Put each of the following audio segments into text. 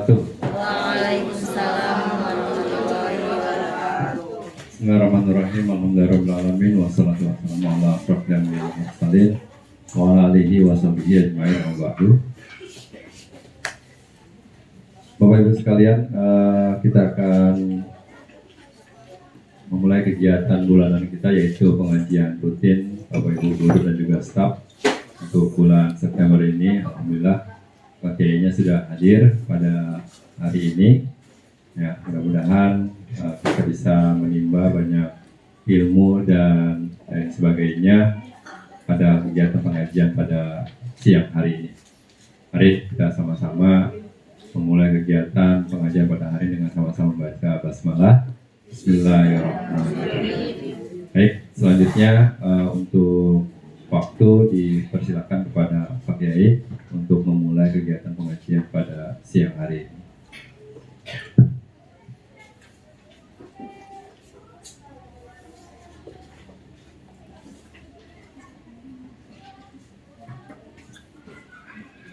wabarakatuh. Waalaikumsalam warahmatullahi wabarakatuh. Bismillahirrahmanirrahim. Alhamdulillahirrahmanirrahim. Wassalatu wassalamu ala asyrofil anbiya'i wal mursalin wa ala alihi wa sahbihi ajma'in wa ba'du. Bapak Ibu sekalian, kita akan memulai kegiatan bulanan kita, yaitu pengajian rutin Bapak Ibu guru dan juga staf untuk bulan September ini. Alhamdulillah Pak Kiainya sudah hadir pada hari ini. Ya, mudah-mudahan kita bisa menimba banyak ilmu dan lain sebagainya pada kegiatan pengajian pada siang hari ini. Mari kita sama-sama memulai kegiatan pengajian pada hari dengan sama-sama membaca basmalah. Bismillahirrahmanirrahim. Baik, selanjutnya untuk waktu dipersilakan kepada Pak Kiai untuk memulai kegiatan pengajian pada siang hari ini.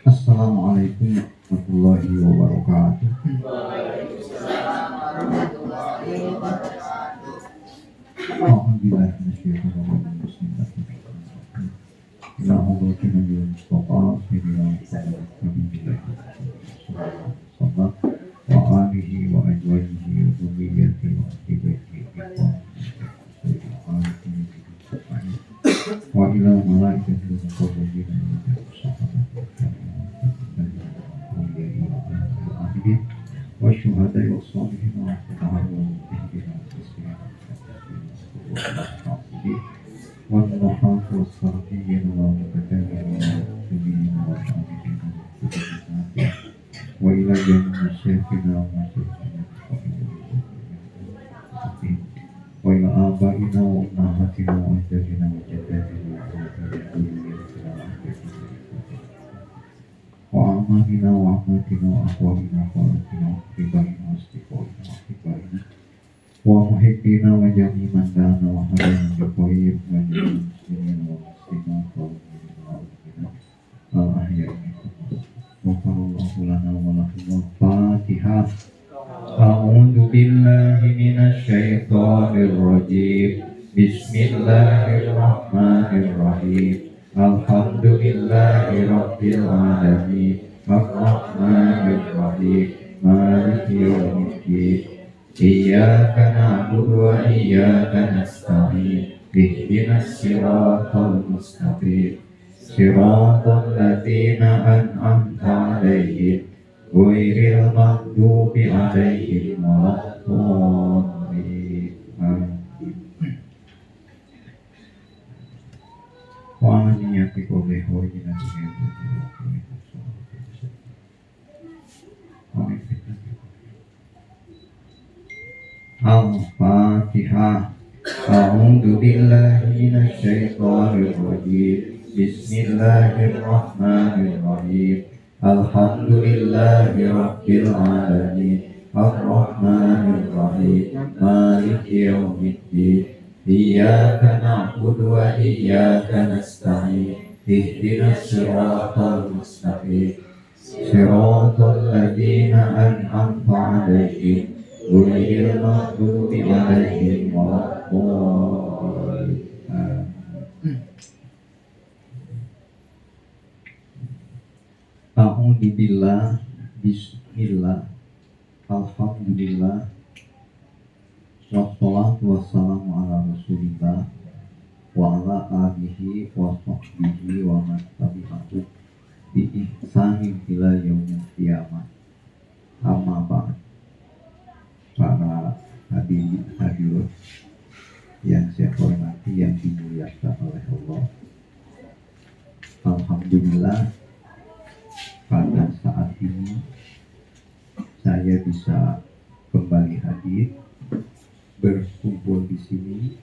Assalamualaikum warahmatullahi wabarakatuh. Waalaikumsalam warahmatullahi wabarakatuh. Alhamdulillah minasyaitonir rajim. Bismillahirrahmanirrahim. Allahumma bil mustafa sayyidina Muhammad wa alihi wa azwajihi wa dhurriyyatihi wa ahibatihi wa ila malaikatihi muqarrabin wa syuhada'i wa shalihin wa taharrum ihdina والنحاة والصرفيين والمتكلمين والمسلمين والحامدين وإلى جميع مشايخنا ومشايخنا وإلى آبائنا وأمهاتنا وأجدادنا وجداتنا وأعمامنا وعماتنا وأخواننا وأخواتنا وأقربائنا وأصدقائنا وأحبائنا ومحبين وجميع من دان وهدانا بطيب وجميع المسلمين والمسلمات والمؤمنين والمؤمنات الأحياء منهم غفر الله لنا ولهم. الفاتحة. أعوذ بالله من الشيطان الرجيم. بسم الله الرحمن الرحيم. الحمد لله رب العالمين الرحمن الرحيم مالك يوم الدين إياك نعبد وإياك نستعين اهدنا الصراط المستقيم صراط الذين أنعمت عليهم غير المغضوب عليهم ولا الضالين. وآنية قوله وجنا Al-Fatihah. A'udzu billahi minasyaitonir rajim. Bismillahirrahmanirrahim. Alhamdulillahi rabbil alamin. Ar-Rahmanir Rahim. Maliki yaumiddin. Iyyaka na'budu wa iyyaka nasta'in. Ihdinas siratal mustaqim. Siratal ladzina an'amta 'alaihim ghairil maghdubi 'alaihim waladdallin. A'udzu billah. Bismillah. Alhamdulillah. Wassalatu wassalamu ala Rasulillah wa ala alihi wa sahbihi wa man tabi'ahu bi ihsanin ila yaumil qiyamah. Amma ba'd. Para hadirin yang saya hormati, yang dimuliakan oleh Allah, alhamdulillah pada saat ini saya bisa kembali hadir berkumpul di sini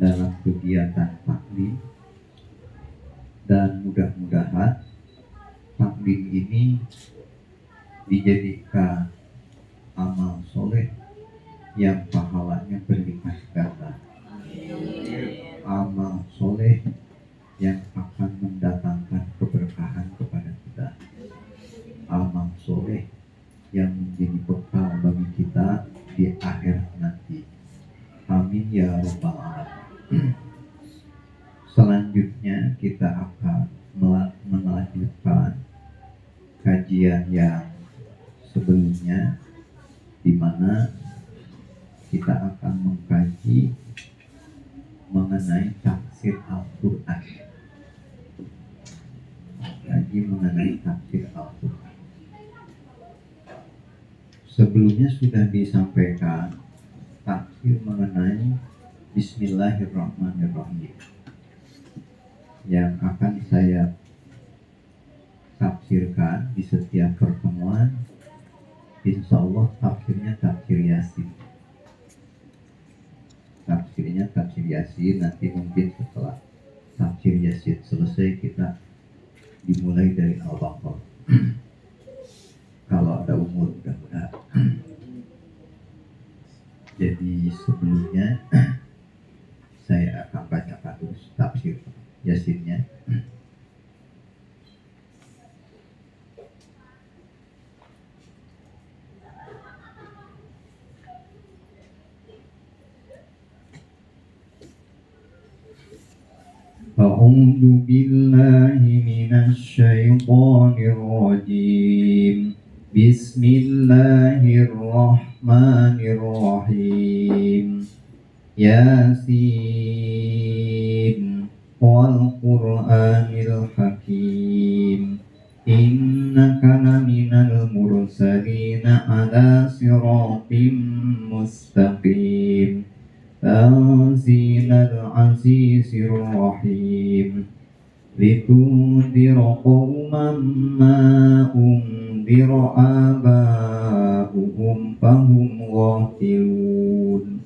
dalam kegiatan taklim, dan mudah-mudahan taklim ini dijadikan amal soleh yang pahalanya berlipat ganda, amal soleh yang akan mendatangkan keberkahan kepada kita, amal soleh yang menjadi bekal bagi kita di akhir nanti. Amin ya rabbal alamin. Selanjutnya kita akan melanjutkan kajian yang sebelumnya, di mana kita akan mengkaji mengenai tafsir Al-Quran. Kaji mengenai tafsir Al-Quran. Sebelumnya sudah disampaikan tafsir mengenai Bismillahirrahmanirrahim yang akan saya tafsirkan di setiap pertemuan. Insya Allah tafsirnya tafsir Yasin. Tafsirnya tafsir Yasin. Nanti mungkin setelah tafsir Yasin selesai kita dimulai dari Al-Baqarah. Kalau ada umur mudah-mudahan. Jadi sebelumnya saya akan bacakan dulu tafsir Yasinnya. A'udzu billahi minasy syaithanir rajim. Bismillahirrahmanirrahim. Yasin wal Qur'anil Hakim. Innaka laminal mursalina ala siratim mustaqim. Tanzilal azizir rahim. Litundira qauman ma undira aba'uhum fahum ghafilun.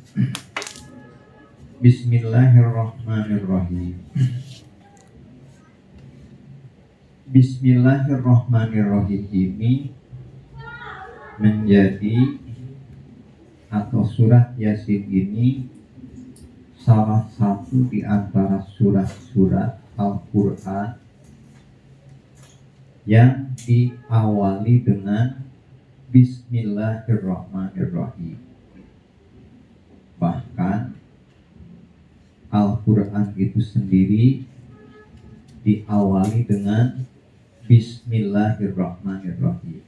Bismillahirrahmanirrahim. Bismillahirrahmanirrahim ini menjadi, atau surat Yasin ini salah satu di antara surat-surat Al-Quran yang diawali dengan Bismillahirrahmanirrahim. Bahkan Al-Quran itu sendiri diawali dengan Bismillahirrahmanirrahim.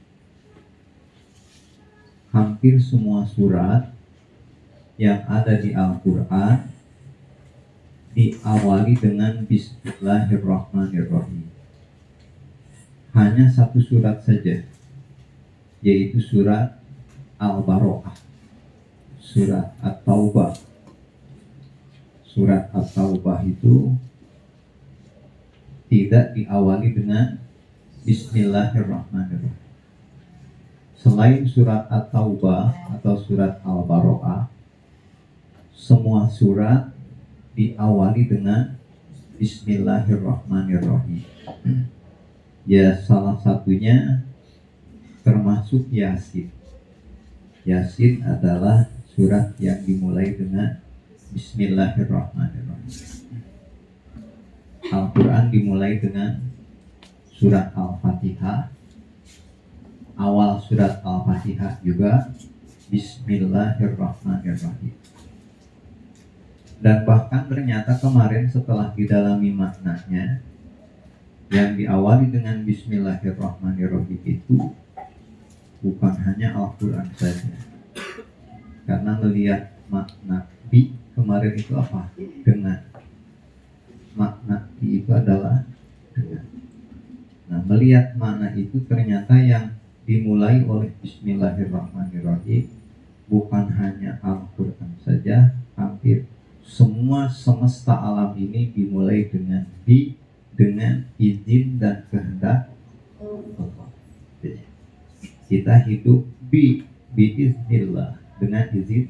Hampir semua surat yang ada di Al-Quran diawali dengan Bismillahirrahmanirrahim. Hanya satu surat saja, yaitu surat Al-Baqarah, surat At-Taubah. Surat At-Taubah itu tidak diawali dengan Bismillahirrahmanirrahim. Selain surat At-Taubah atau surat Al-Baqarah, semua surat diawali dengan Bismillahirrahmanirrahim. Ya, salah satunya termasuk Yasin. Yasin adalah surat yang dimulai dengan Bismillahirrahmanirrahim. Al-Quran dimulai dengan surat Al-Fatihah. Awal surat Al-Fatihah juga Bismillahirrahmanirrahim. Dan bahkan ternyata kemarin setelah didalami maknanya, yang diawali dengan Bismillahirrahmanirrahim itu bukan hanya Al-Quran saja. Karena melihat makna bi kemarin itu apa? Dengan. Makna bi itu adalah dengan. Nah, melihat makna itu ternyata yang dimulai oleh Bismillahirrahmanirrahim bukan hanya Al-Quran saja, hampir semua semesta alam ini dimulai dengan izin dan kehendak Allah. Kita hidup biiznillah, dengan izin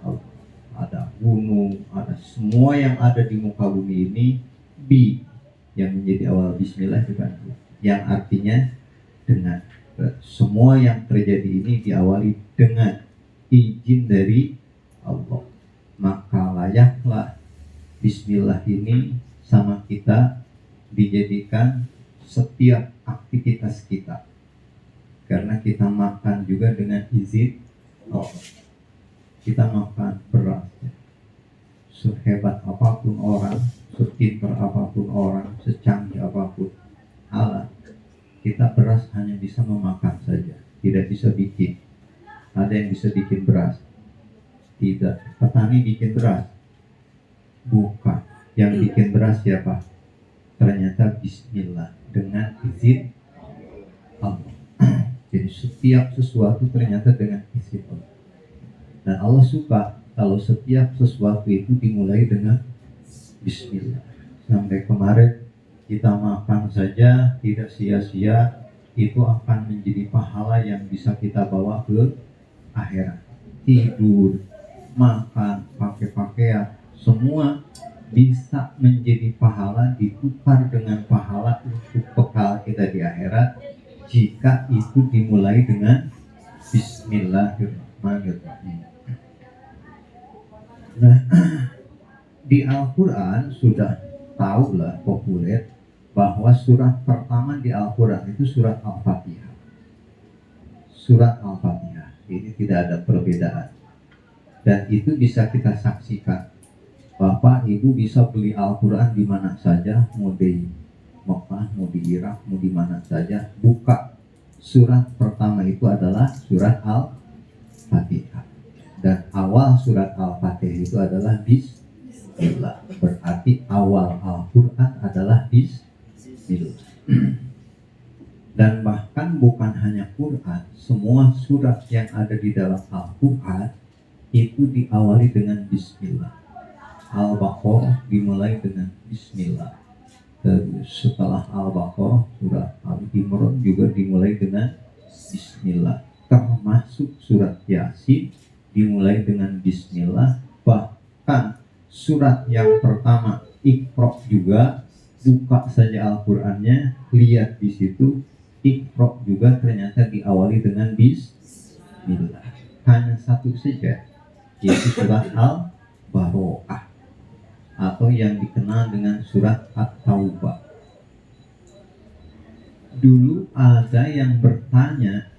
Allah. Ada gunung, ada semua yang ada di muka bumi ini yang menjadi awal Bismillah juga, yang artinya dengan. Semua yang terjadi ini diawali dengan izin dari Allah. Maka layaklah Bismillah ini sama kita dijadikan setiap aktivitas kita. karena kita makan juga dengan izin Allah. Kita makan beras, sehebat apapun orang, sepintar apapun orang, secanggih apapun alat, kita beras hanya bisa memakan saja, tidak bisa bikin. Ada yang bisa bikin beras? Tidak. Petani bikin beras? Bukan. Yang bikin beras siapa? Ternyata bismillah, dengan izin Allah. Jadi setiap sesuatu ternyata dengan izin Allah. Dan Allah suka kalau setiap sesuatu itu dimulai dengan bismillah. Sampai kemarin kita makan saja tidak sia-sia, itu akan menjadi pahala yang bisa kita bawa ke akhirat. Tidur, makan, pakai pakaian, semua bisa menjadi pahala, ditukar dengan pahala untuk bekal kita di akhirat jika itu dimulai dengan bismillahirrahmanirrahim. Nah, di Al-Quran sudah tahulah populer bahwa surat pertama di Al-Quran itu surat Al-Fatihah. Surat Al-Fatihah ini tidak ada perbedaan, dan itu bisa kita saksikan. Bapak Ibu bisa beli Al-Quran di mana saja, mau di Mekah, mau di Irak, mau di mana saja, buka surat pertama itu adalah surat Al-Fatihah, dan awal surat Al-Fatihah itu adalah bismillah. Berarti awal Al-Quran adalah bismillah. Dan bahkan bukan hanya Quran, semua surat yang ada di dalam Al-Quran itu diawali dengan bismillah. Al-Baqarah dimulai dengan bismillah. Terus setelah Al-Baqarah, surat Al-Imran juga dimulai dengan bismillah. Termasuk surat Yasin dimulai dengan bismillah. Bahkan surat yang pertama Iqra juga, buka saja Al-Qur'annya, lihat di situ Iqra juga ternyata diawali dengan bismillah. Hanya satu saja, yaitu surat Al-Baro'ah, atau yang dikenal dengan surat At-Taubah. Dulu ada yang bertanya,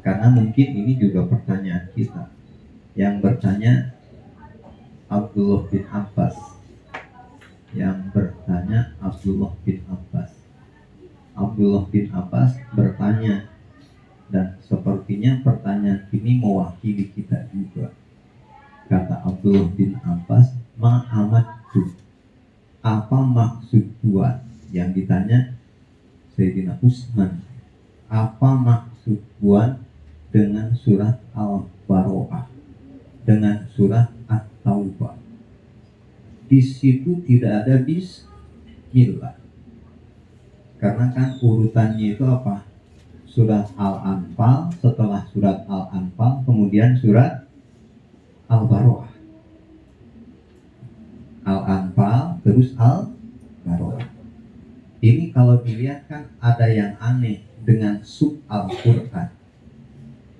karena mungkin ini juga pertanyaan kita, yang bertanya Abdullah bin Abbas. Yang bertanya Abdullah bin Abbas. Abdullah bin Abbas bertanya, dan sepertinya pertanyaan ini mewakili kita juga. Kata Abdullah bin Abbas, ma'amatu, apa maksud Tuhan? Yang ditanya Sayyidina Utsman, apa maksud Tuhan dengan surat Al-Baro'ah, dengan surat At-Taubah? Di situ tidak ada bismillah, karena kan urutannya itu apa? Surat Al-Anfal, setelah surat Al-Anfal kemudian surat Al-Baro'ah. Al-Anfal terus Al-Baro'ah. Ini kalau dilihat kan ada yang aneh dengan sub Al-Quran,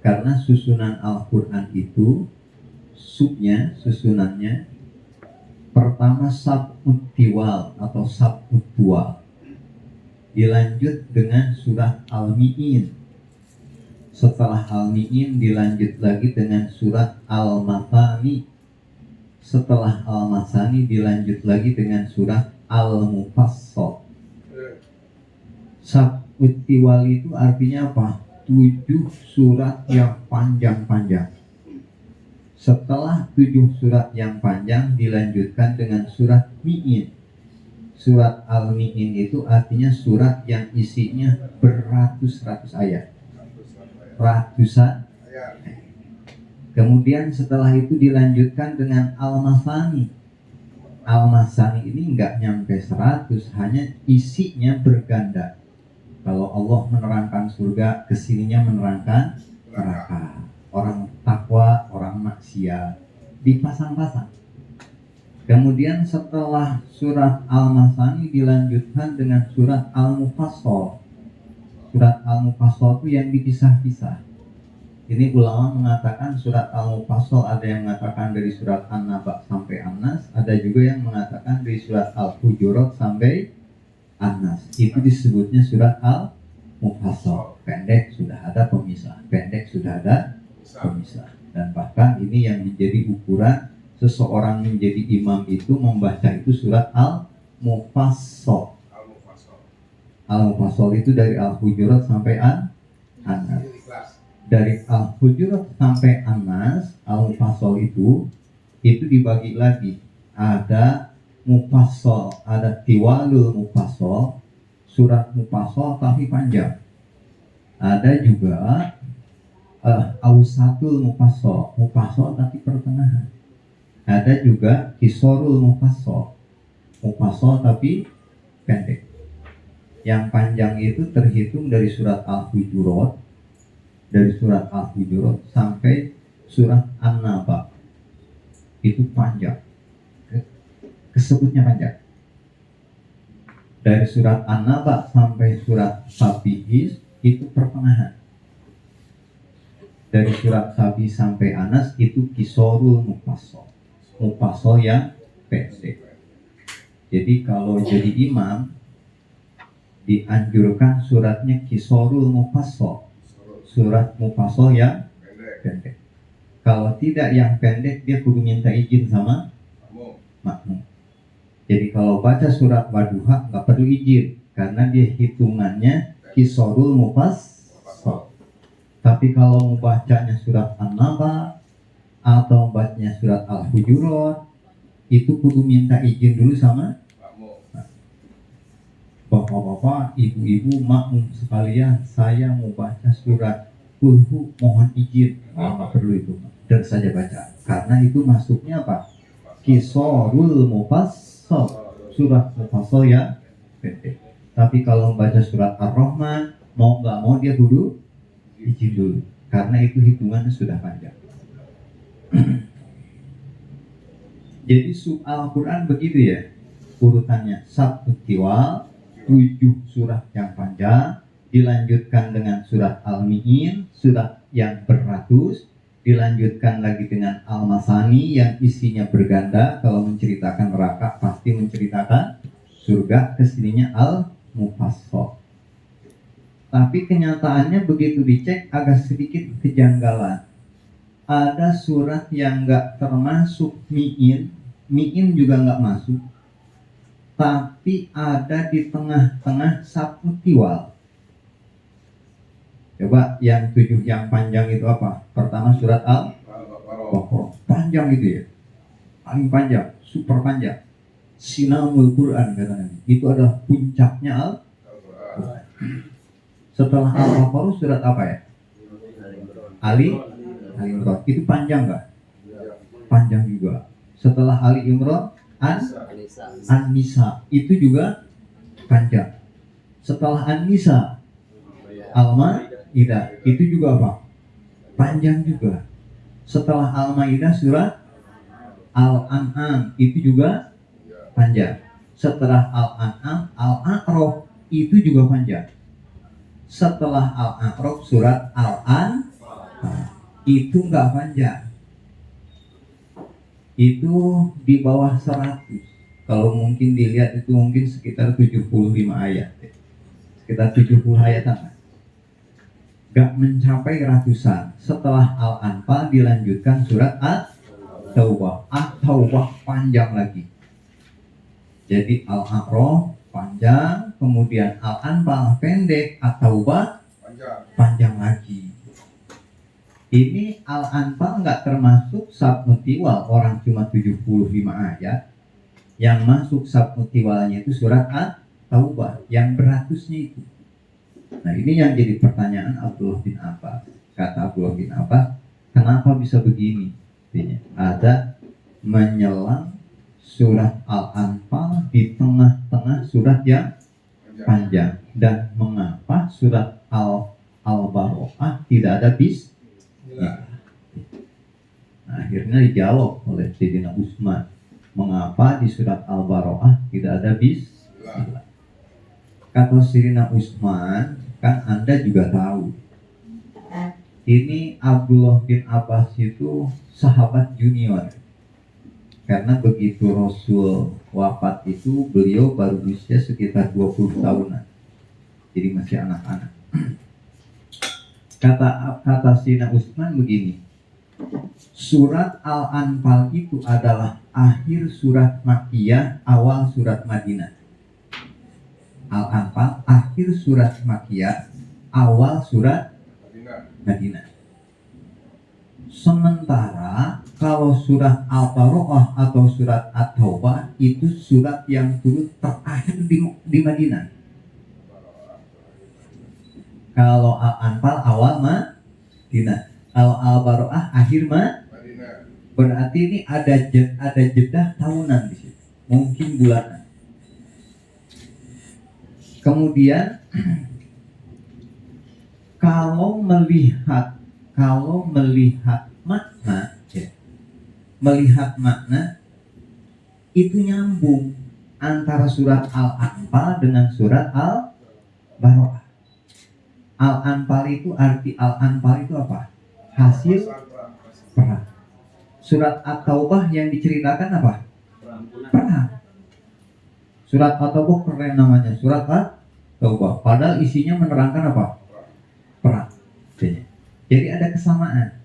karena susunan Al-Quran itu subnya, susunannya pertama sab'ut tiwal atau sab'ut tuwal, dilanjut dengan surat Al-Mi'in. Setelah Al-Mi'in dilanjut lagi dengan surat Al-Mathani. Setelah Al-Mathani dilanjut lagi dengan surat Al-Mufassal. Sab'ut tiwal itu artinya apa? 7 surat yang panjang-panjang. Setelah 7 surat yang panjang dilanjutkan dengan surat Mi'in. Surat Al-Mi'in itu artinya surat yang isinya beratus-ratus ayat. Ratusan. Kemudian setelah itu dilanjutkan dengan Al-Masani. Al-Masani ini enggak nyampe 100, hanya isinya berganda. Kalau Allah menerangkan surga, kesininya menerangkan neraka. Orang takwa, orang maksiat, dipasang-pasang. Kemudian setelah surat Al-Masani dilanjutkan dengan surat Al-Mufassal. Surat Al-Mufassal itu yang dipisah-pisah. Ini ulama mengatakan surat Al-Mufassal ada yang mengatakan dari surat An-Naba sampai An-Nas, ada juga yang mengatakan dari surat Al-Hujurat sampai An-Nas. Itu disebutnya surat Al-Mufassal. mufassal, pendek sudah ada pemisah, pendek sudah ada pemisah. Dan bahkan ini yang menjadi ukuran seseorang menjadi imam itu membaca itu surat al-mufassal. Al-mufassal itu dari Al-Hujurat sampai An-Nas. Dari Al-Hujurat sampai An-Nas, Al-mufassal itu dibagi lagi. Ada mufassal, ada tiwalul mufassal, surat mufassal tapi panjang. Ada juga awsatul mufassal, mufassal tapi pertengahan. Ada juga kisorul mufassal, mufassal tapi pendek. Yang panjang itu terhitung dari surat Al-Hujurat, sampai surat An-Naba. Itu panjang, kesebutnya panjang. Dari surat An-Naba sampai surat Sabihis itu pertengahan. Dari surat Sabi sampai Anas itu kisorul mufassal, mufassal yang pendek. Jadi kalau jadi imam dianjurkan suratnya kisorul mufassal, surat mufassal yang pendek. Kalau tidak yang pendek, dia kudu minta izin sama makmum. Jadi kalau baca surat Wadduha nggak perlu izin, karena dia hitungannya kisorul mufassal. Tapi kalau mau bacanya surat An-Naba atau bacanya surat Al-Hujurat, itu kudu minta izin dulu sama bapak-bapak, ibu-ibu, makmum sekalian, saya mau baca surat Kulhu, mohon izin. Nggak perlu itu, dan saja baca. Karena itu masuknya apa? Kisorul mufassal, surat mufassal yang pendek. Tapi kalau membaca surat Ar-Rahman, mau nggak mau dia kudu izin dulu, karena itu hitungannya sudah panjang. Jadi Al-Quran begitu ya urutannya, satu tiwal, 7 surat yang panjang, dilanjutkan dengan surat Al-Mi'in, surat yang beratus, dilanjutkan lagi dengan Al-Masani yang isinya berganda. Kalau menceritakan neraka pasti menceritakan surga, kesininya Al-Mufassal. Tapi kenyataannya begitu dicek agak sedikit kejanggalan. Ada surat yang nggak termasuk Mi'in juga nggak masuk. Tapi ada di tengah-tengah Sabtu Tiwal. Coba yang 7 yang panjang itu apa? Pertama surat Al-Baqarah. Panjang itu ya. Paling panjang, super panjang. Sinamul Quran katanya. Itu adalah puncaknya Al-Quran. Setelah Al-Baqarah surat apa ya? Ali Imran. Itu panjang nggak? Panjang juga. Setelah Ali Imran, An-Nisa. Itu juga panjang. Setelah An-Nisa, Al-Maidah. Itu juga apa? Panjang juga. Setelah Al-Maidah surat Al-An'am. Itu juga panjang. Setelah Al-An'am, Al-A'raf. Itu juga panjang. Setelah Al-A'raf surat Al-An'am, itu nggak panjang, itu di bawah 100. Kalau mungkin dilihat itu mungkin sekitar 75 ayat, sekitar 70 ayat apa? Nggak mencapai ratusan. Setelah Al-Anfal dilanjutkan surat At-Taubah. At-Taubah panjang lagi. Jadi Al-A'raf panjang, kemudian Al-Anfal pendek, At-Taubah panjang lagi. Ini Al-Anfal nggak termasuk Sabtu Tiwal, orang cuma 75 ayat. Yang masuk Sabtu Tiwalnya itu surat At-Taubah, yang beratusnya itu. Nah ini yang jadi pertanyaan Abdullah bin Abbas. Kata Abdullah bin Abbas, kenapa bisa begini? Ada menyelang surat Al-Anfal di tengah-tengah surat yang panjang. Dan mengapa surat Al-Baqarah tidak ada Nah, akhirnya dijawab oleh Sayyidina Utsman, mengapa di surat Al-Baqarah tidak ada bismillah. Kata Sayyidina Utsman, kan Anda juga tahu, ini Abdullah bin Abbas itu sahabat junior. Karena begitu Rasul wafat itu beliau baru usia sekitar 20 tahunan. Jadi masih anak-anak. Kata Sina Usman begini, surat Al-Anfal itu adalah akhir surat Makkiyah, awal surat Madinah. Al-Anfal akhir surat Makkiyah, awal surat Madinah. Sementara kalau surat Al-Baqarah atau surat At-Taubah itu surat yang turun terakhir di Madinah. Kalau Al-Anfal awal Madinah, kalau Al-Baqarah akhir Madinah. Berarti ini ada jeda tahunan di situ, mungkin bulanan. Kemudian kalau melihat makna, ya, melihat makna itu nyambung antara surat Al-Anfal dengan surat Al-Baqarah. Al-Anfal itu arti Al-Anfal itu apa? Hasil perang. Surat At-Taubah yang diceritakan apa? Perang. Surat At-Taubah keren namanya, surat At-Taubah. Padahal isinya menerangkan apa? Perang. Jadi ada kesamaan.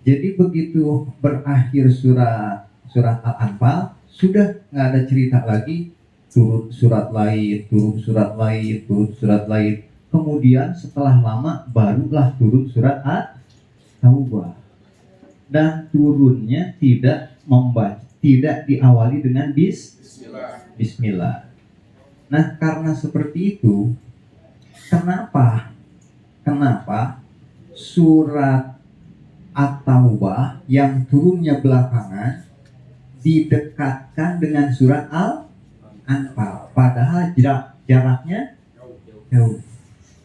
Jadi begitu berakhir surat Al-Anfal, sudah nggak ada cerita lagi, turun surat lain, turun surat lain, turun surat lain. Kemudian setelah lama barulah turun surat At-Taubah. Dan turunnya tidak diawali dengan Bismillah. Nah, karena seperti itu, kenapa surat At-Taubah yang turunnya belakangan didekatkan dengan surat Al-Anfal, padahal jaraknya jauh.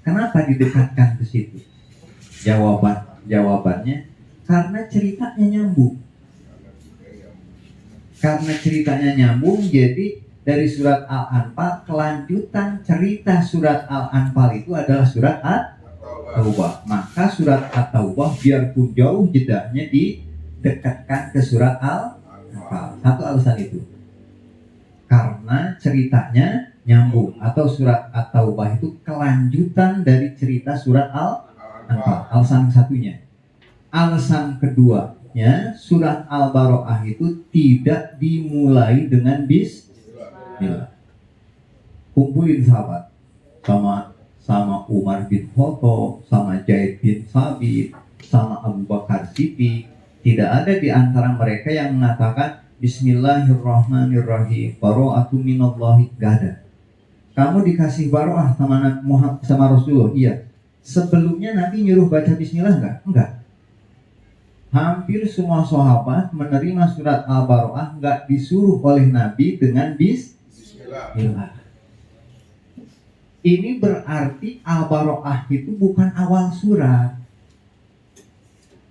Kenapa didekatkan ke situ? Jawabannya karena ceritanya nyambung. Jadi dari surat Al-Anfal, kelanjutan cerita surat Al-Anfal itu adalah surat At-Taubah. Maka surat At-Taubah biarpun jauh jedanya didekatkan ke surat Al-Anfal. Satu alasan itu. Karena ceritanya nyambung, atau surat At-Taubah itu kelanjutan dari cerita surat Al-Anfal. Alasan satunya. Alasan keduanya, surat Al-Baqarah itu tidak dimulai dengan Bismillah. Kumpulin sahabat sama Umar bin Khattab, sama Zaid bin Sabit, sama Abu Bakar Siddiq. Tidak ada di antara mereka yang mengatakan Bismillahirrahmanirrahim, bara'atu minallahi. Gak ada. Kamu dikasih bara'ah sama Nabi Muhammad, sama Rasulullah, iya. Sebelumnya Nabi nyuruh baca Bismillah enggak? Hampir semua sahabat menerima surat Al-Baqarah enggak disuruh oleh Nabi dengan Bismillah. Ini berarti Al-Baqarah itu bukan awal surat.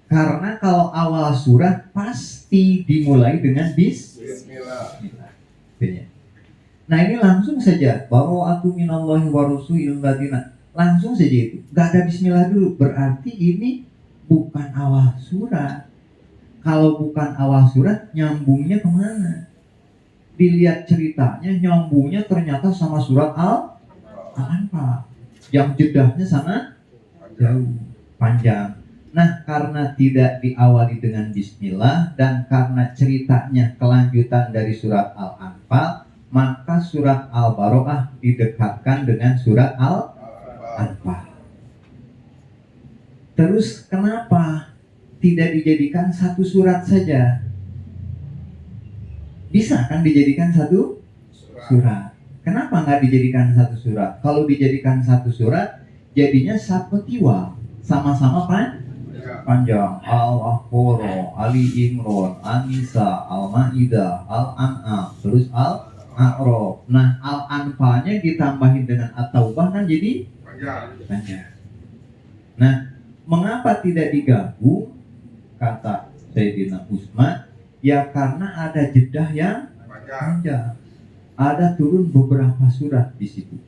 Karena kalau awal surat pasti dimulai dengan Bismillah. Nah, ini langsung saja, bara'atu minallahi wa rasulil ladina. Langsung saja itu. Enggak ada Bismillah dulu. Berarti ini bukan awal surat. Kalau bukan awal surat, nyambungnya kemana? Dilihat ceritanya, nyambungnya ternyata sama surat Al-Anfal. Yang jedahnya sangat jauh, panjang. Nah, karena tidak diawali dengan Bismillah dan karena ceritanya kelanjutan dari surat Al-Anfal, maka surat Al-Baqarah didekatkan dengan surat Al-Anfal. Terus kenapa tidak dijadikan satu surat saja? Bisa kan dijadikan satu surat? Kenapa nggak dijadikan satu surat? Kalau dijadikan satu surat, jadinya sapetiwa, sama-sama panjang. Al-Baqarah, Ali Imran, An-Nisa, Al-Maidah, Al-An'am, terus Al-A'raf. Nah, Al-Anfalnya ditambahin dengan At-Taubah kan jadi panjang. Nah, mengapa tidak digabung? Kata Sayyidina Usman, ya karena ada jedah yang panjang. Ada turun beberapa surat di situ.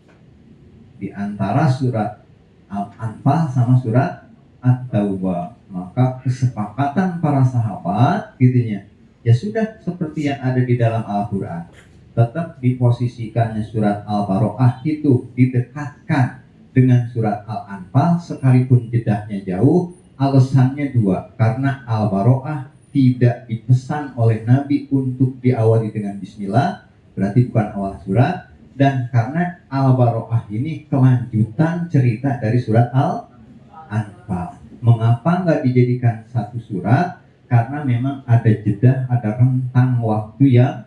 Di antara surat Al-Anfal sama surat At-Taubah. Maka kesepakatan para sahabat gitunya. Ya sudah seperti yang ada di dalam Al-Quran. Tetap diposisikannya surat Al-Baqarah itu didekatkan dengan surat Al-Anfal sekalipun jedahnya jauh. Alasannya dua, karena Al-Baro'ah tidak dipesan oleh Nabi untuk diawali dengan bismillah, berarti bukan awal surat. Dan karena Al-Baro'ah ini kelanjutan cerita dari surat Al-Anfal. Mengapa nggak dijadikan satu surat? Karena memang ada jeda, ada rentang waktu yang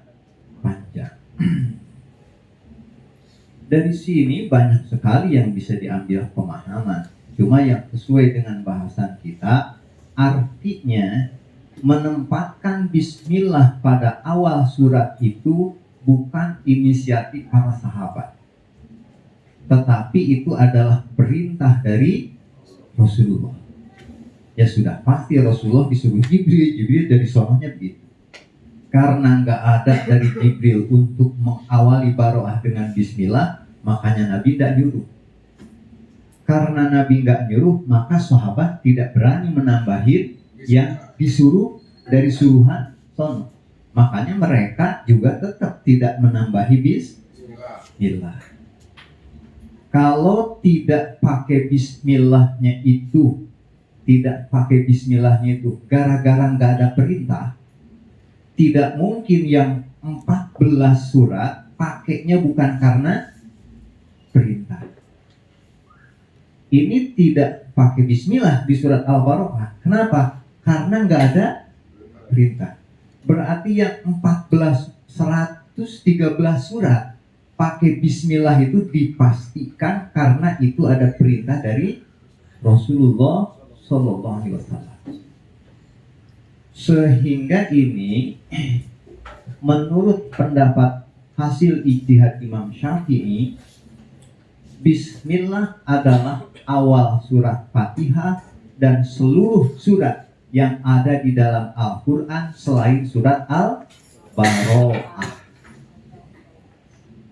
panjang. Dari sini banyak sekali yang bisa diambil pemahaman. Cuma yang sesuai dengan bahasan kita, artinya menempatkan bismillah pada awal surat itu bukan inisiatif para sahabat, tetapi itu adalah perintah dari Rasulullah. Ya sudah pasti Rasulullah disuruh Jibril dari sononya begitu. Karena nggak ada dari Jibril untuk mengawali baroah dengan bismillah, makanya Nabi tidak nyuruh. Karena Nabi nggak nyuruh, maka sahabat tidak berani menambahin yang disuruh dari suruhan sono. Makanya mereka juga tetap tidak menambahi bismillah. Kalau tidak pakai bismillahnya itu, gara-gara nggak ada perintah, tidak mungkin yang 14 surat pakainya bukan karena perintah. Ini tidak pakai bismillah di surat Al-Baro'ah. Kenapa? Karena nggak ada perintah. Berarti yang 113 surat pakai bismillah itu dipastikan karena itu ada perintah dari Rasulullah Shallallahu Alaihi Wasallam. Sehingga ini menurut pendapat hasil ijtihad Imam Syafi'i, bismillah adalah awal surat Fatihah dan seluruh surat yang ada di dalam Al-Quran selain surat Al-Baro'ah.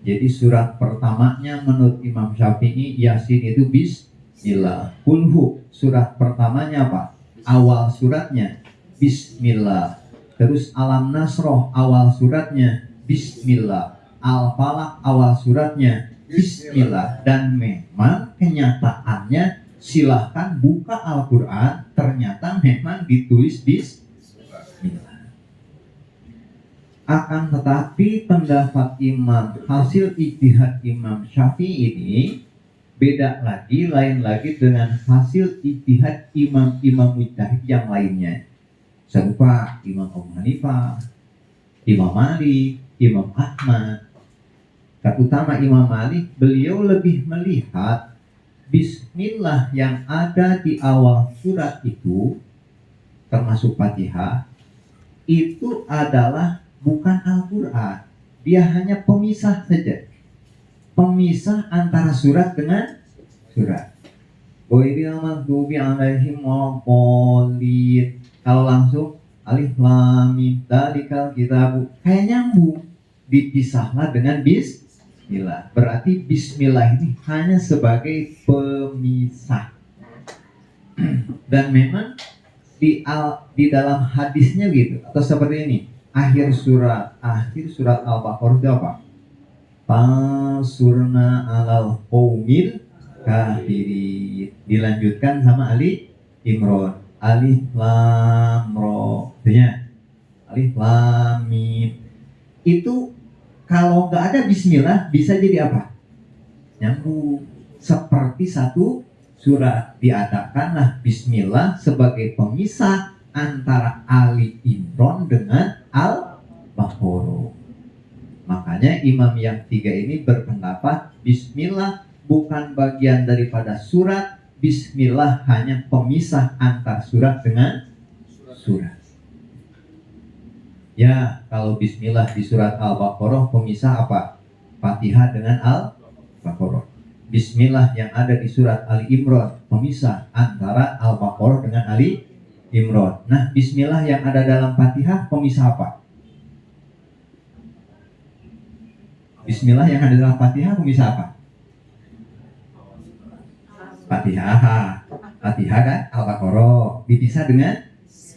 Jadi surat pertamanya menurut Imam Syafi'i, Yasin itu bismillah. Kulhu surat pertamanya apa? Awal suratnya bismillah. Terus Alam Nasroh awal suratnya bismillah. Al-Falaq awal suratnya bismillah. Dan memang kenyataannya, silahkan buka Al-Quran, ternyata memang ditulis bismillah. Akan tetapi pendapat hasil ijtihad Imam Syafi'i ini beda lagi, lain lagi dengan hasil ijtihad imam-imam mujtahid yang lainnya. Serupa Imam Abu Hanifah, Imam Malik, Imam Ahmad. Terutama Imam Malik, beliau lebih melihat bismillah yang ada di awal surat itu, termasuk Fatihah, itu adalah bukan Al-Quran. Dia hanya pemisah saja. Pemisah antara surat dengan surat. Kalau langsung alif lam mim dzalikal kitab, kayak nyambung. Dipisahlah dengan bismillah. Berarti bismillah ini hanya sebagai pemisah. Dan memang di dalam hadisnya gitu, atau seperti ini, akhir surat Al-Baqarah itu apa? Pansurna alal qaumil kafirin. Dilanjutkan sama Ali Imran, alif lam ra, alif lam mim. Itu kalau nggak ada bismillah bisa jadi apa? Nyambung. Seperti satu surat. Diadakanlah bismillah sebagai pemisah antara Ali Imran dengan Al-Baqarah. Makanya imam yang tiga ini berpendapat bismillah bukan bagian daripada surat. Bismillah hanya pemisah antar surat dengan surat. Ya, kalau bismillah di surat Al-Baqarah pemisah apa? Fatihah dengan Al-Baqarah. Bismillah yang ada di surat Ali Imran pemisah antara Al-Baqarah dengan Ali Imran. Nah, bismillah yang ada dalam Fatihah pemisah apa? Bismillah yang ada dalam Fatihah pemisah apa? Fatihah kan Al-Baqarah dipisah dengan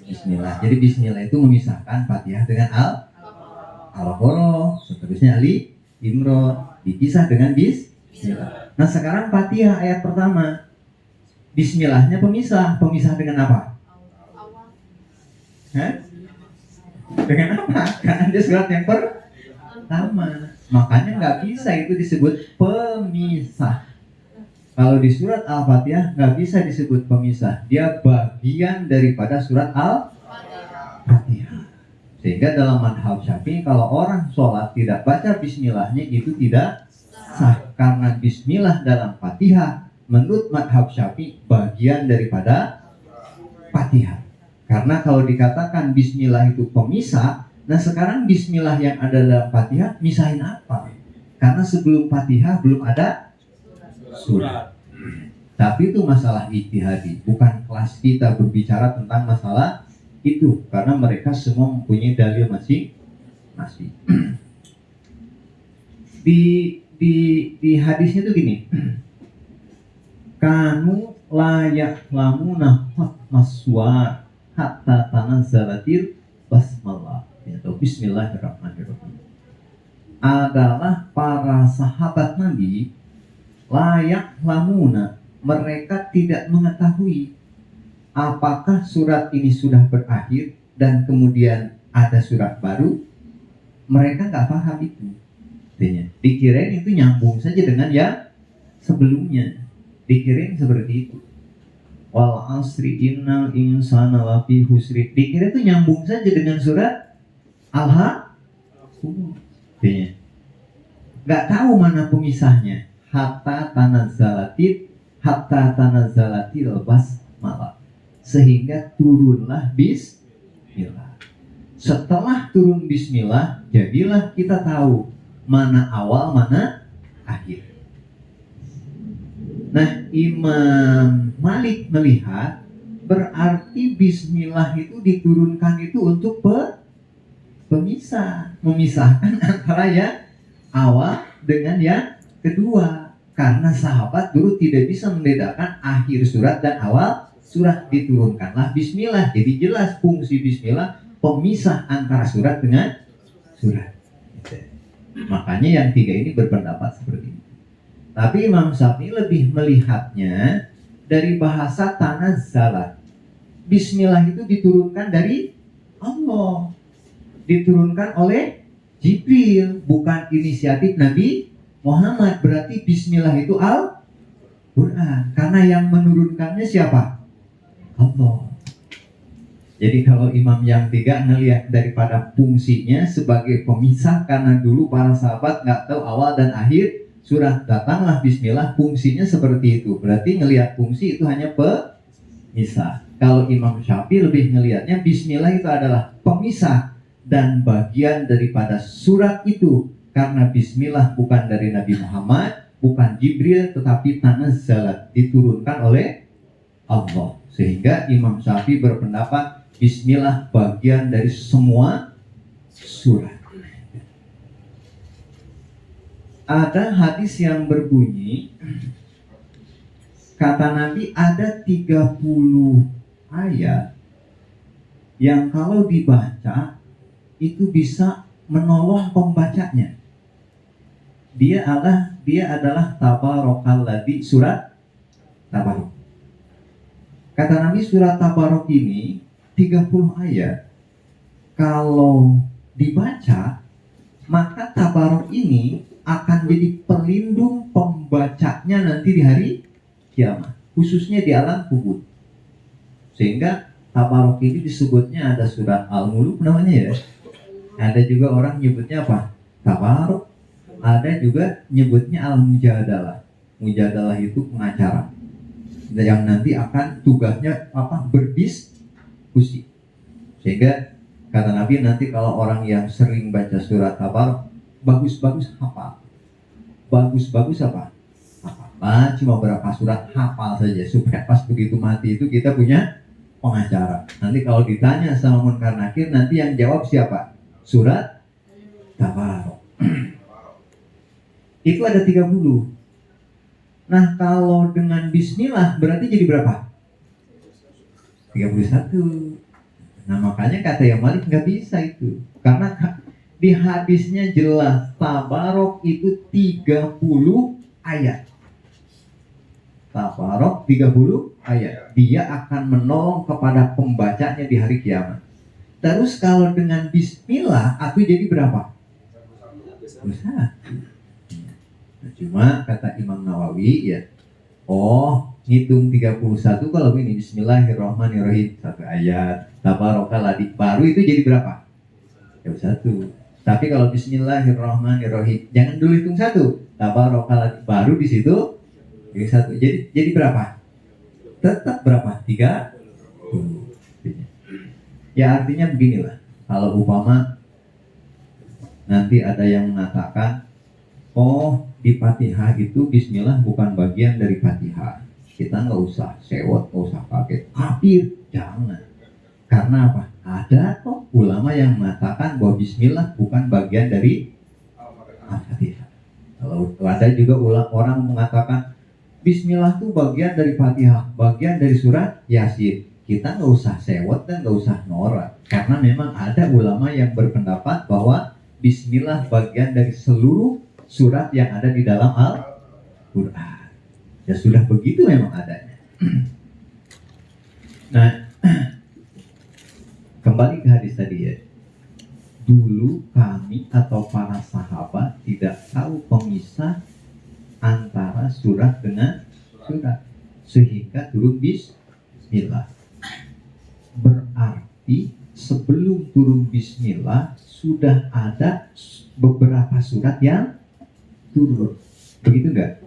bismillah. Jadi bismillah itu memisahkan Fatihah dengan Al-Baqarah. Seterusnya Ali Imran dipisah dengan Bismillah. Nah sekarang Fatihah ayat pertama. Bismillahnya pemisah. Pemisah dengan apa? Hah? Dengan apa? Karena dia surat yang pertama. Makanya nggak bisa itu disebut pemisah. Kalau di surat Al-Fatihah nggak bisa disebut pemisah. Dia bagian daripada surat Al-Fatihah. Sehingga dalam madhab Syafi'i kalau orang sholat tidak baca bismillahnya itu tidak sah. Karena bismillah dalam Fatihah menurut madhab Syafi'i bagian daripada Fatihah. Karena kalau dikatakan bismillah itu pemisah, nah sekarang bismillah yang ada dalam Fatihah misahin apa? Karena sebelum Fatihah belum ada surat. Tapi itu masalah ijtihadi, bukan kelas kita berbicara tentang masalah itu, karena mereka semua mempunyai dalil masing-masing. Di hadisnya itu gini, kanu layak lamuna maswar hatta tanazzalatil basmalah atau bismillahirrahmanirrahim. Adalah para sahabat Nabi layak lamuna, mereka tidak mengetahui apakah surat ini sudah berakhir dan kemudian ada surat baru. Mereka nggak paham itu. Dikirain itu nyambung saja dengan yang sebelumnya. Dikirain seperti itu. Wal asri innal insana lafi husri. Dikira itu nyambung saja dengan surat Al-Haqqah. Nggak tahu mana pemisahnya. Hatta tanazzalatil basmalah. Sehingga turunlah bismillah. Setelah turun bismillah, jadilah kita tahu mana awal, mana akhir. Nah, Imam Malik melihat berarti bismillah itu diturunkan itu untuk pemisah, memisahkan antara yang awal dengan yang kedua. Karena sahabat dulu tidak bisa membedakan akhir surat dan awal surat, diturunkanlah bismillah. Jadi jelas fungsi bismillah pemisah antara surat dengan surat. Makanya yang tiga ini berpendapat seperti ini. Tapi Imam Syafi'i lebih melihatnya dari bahasa tanazzalat. Bismillah itu diturunkan dari Allah, diturunkan oleh Jibril, bukan inisiatif Nabi Muhammad. Berarti bismillah itu Al-Quran. Karena yang menurunkannya siapa? Allah. Jadi kalau imam yang tiga ngelihat daripada fungsinya sebagai pemisah, karena dulu para sahabat nggak tahu awal dan akhir surat, datanglah bismillah, fungsinya seperti itu. Berarti ngelihat fungsi itu hanya pemisah. Kalau Imam Syafi'i lebih ngelihatnya bismillah itu adalah pemisah dan bagian daripada surat itu. Karena bismillah bukan dari Nabi Muhammad, bukan Jibril, tetapi tanazzalat, diturunkan oleh Allah. Sehingga Imam Syafi'i berpendapat bismillah bagian dari semua surat. Ada hadis yang berbunyi, kata Nabi ada 30 ayat yang kalau dibaca itu bisa menolong pembacanya. Dia adalah tabarokalladzi, surat Tabarok. Kata Nabi surat Tabarok ini 30 ayat. Kalau dibaca, maka Tabarok ini akan jadi pelindung pembacanya nanti di hari kiamat, khususnya di alam kubur. Sehingga Tabarok ini disebutnya ada surat Al-Muluk namanya ya. Ada juga orang nyebutnya apa? Tabarok. Ada juga nyebutnya Al-Mujadalah. Mujadalah itu pengacara yang nanti akan tugasnya apa? Berdiskusi. Sehingga kata Nabi nanti kalau orang yang sering baca surat Tabarok, bagus-bagus hafal. Bagus-bagus apa? Hafal. Cuma berapa surat hafal saja supaya pas begitu mati itu kita punya pengacara. Nanti kalau ditanya sama Munkar Nakir, nanti yang jawab siapa? Surat Tabarok. Itu ada 30. Nah kalau dengan bismillah berarti jadi berapa? 31. Nah makanya kata yang Malik nggak bisa itu. Karena di hadisnya jelas Tabarok itu 30 ayat. Tabarok 30 ayat. Dia akan menolong kepada pembacanya di hari kiamat. Terus kalau dengan bismillah aku jadi berapa? 21. Nah, cuma kata Imam Nawawi ya, ngitung 31 kalau ini bismillahirrahmanirrahim satu ayat. Tabarakalladzi baru itu jadi berapa? 21. Tapi kalau bismillahirrahmanirrahim jangan dulu hitung satu. Tabarakalladzi baru di situ jadi satu. Jadi berapa? Tetap berapa? 3. Ya artinya beginilah. Kalau umpama nanti ada yang mengatakan, di Fatihah itu bismillah bukan bagian dari Fatihah. Kita nggak usah sewot, nggak usah pakai kafir, jangan. Karena apa? Ada kok ulama yang mengatakan bahwa bismillah bukan bagian dari Al-Fatihah. Kalau ada juga orang mengatakan bismillah itu bagian dari Fatihah, bagian dari surat Yasin. Kita nggak usah sewot dan nggak usah norak. Karena memang ada ulama yang berpendapat bahwa bismillah bagian dari seluruh surat yang ada di dalam Al-Quran. Ya sudah begitu memang adanya. Nah, kembali ke hadis tadi ya. Dulu kami atau para sahabat tidak tahu pemisah antara surat dengan surat, sehingga turun bismillah. Berarti sebelum turun bismillah sudah ada beberapa surat yang turun. Begitu enggak?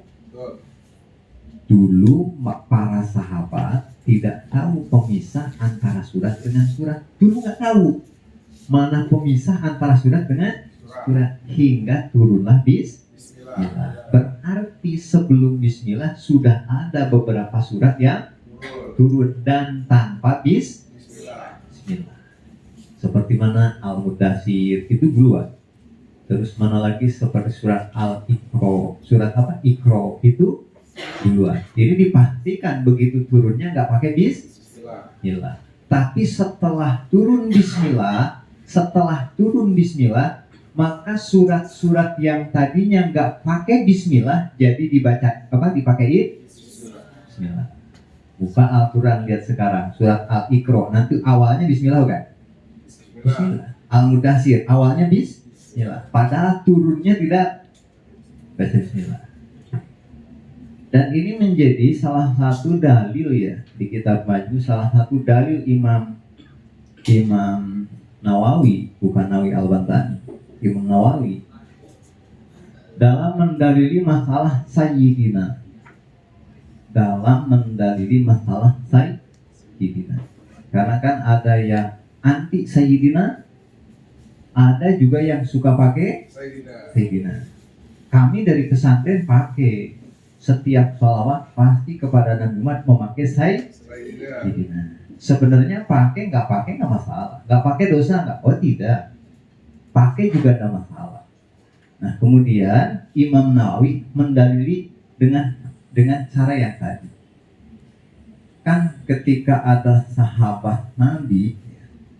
Dulu para sahabat tidak tahu pemisah antara surat dengan surat. Dulu nggak tahu mana pemisah antara surat dengan surat, hingga turunlah bismillah. Berarti sebelum bismillah sudah ada beberapa surat yang turun dan tanpa bismillah. Seperti mana Al-Mudaththir itu duluan. Terus mana lagi seperti surat Al-Iqra, surat apa? Iqra itu duluan. Jadi dipastikan begitu turunnya nggak pakai bismillah. Tapi setelah turun bismillah, maka surat-surat yang tadinya nggak pakai bismillah jadi dipakai bismillah. Buka Al-Quran, lihat sekarang surat Al-Iqra, nanti awalnya bismillah kan? Bismillah. Al-Mudaththir awalnya bismillah, padahal turunnya tidak baca bismillah. Dan ini menjadi salah satu dalil ya di kitab Maju, salah satu dalil Imam Nawawi, bukan Nawawi Al-Bantani, Imam Nawawi dalam mendalili masalah Sayyidina. Karena kan ada yang anti Sayyidina, ada juga yang suka pakai Sayyidina. Kami dari pesantren pakai, setiap sholawat pasti kepada Nabi Muhammad memakai Sayyidina. Sebenarnya pakai nggak masalah, nggak pakai dosa nggak? Oh tidak, pakai juga ada masalah. Nah kemudian Imam Nawawi mendalili dengan cara yang tadi. Kan ketika ada sahabat Nabi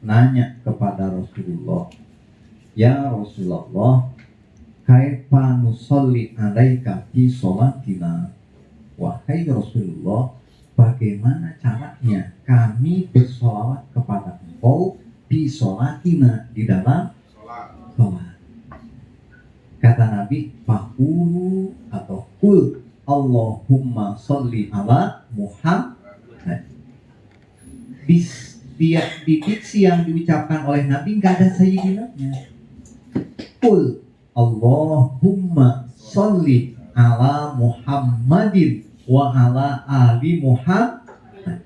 nanya kepada Rasulullah, ya Rasulullah, kaifa nusolli alaika fi sholatina? Wahai Rasulullah, bagaimana caranya kami bersolawat kepada engkau di sholatina, di dalam sholat? Kata Nabi, faqulu atau qul Allahumma sholli ala Muhammad. Di diksi yang diucapkan oleh Nabi nggak ada sayyidinanya. Qul Allahumma sholli ala Muhammadin wa ala ali Muhammad.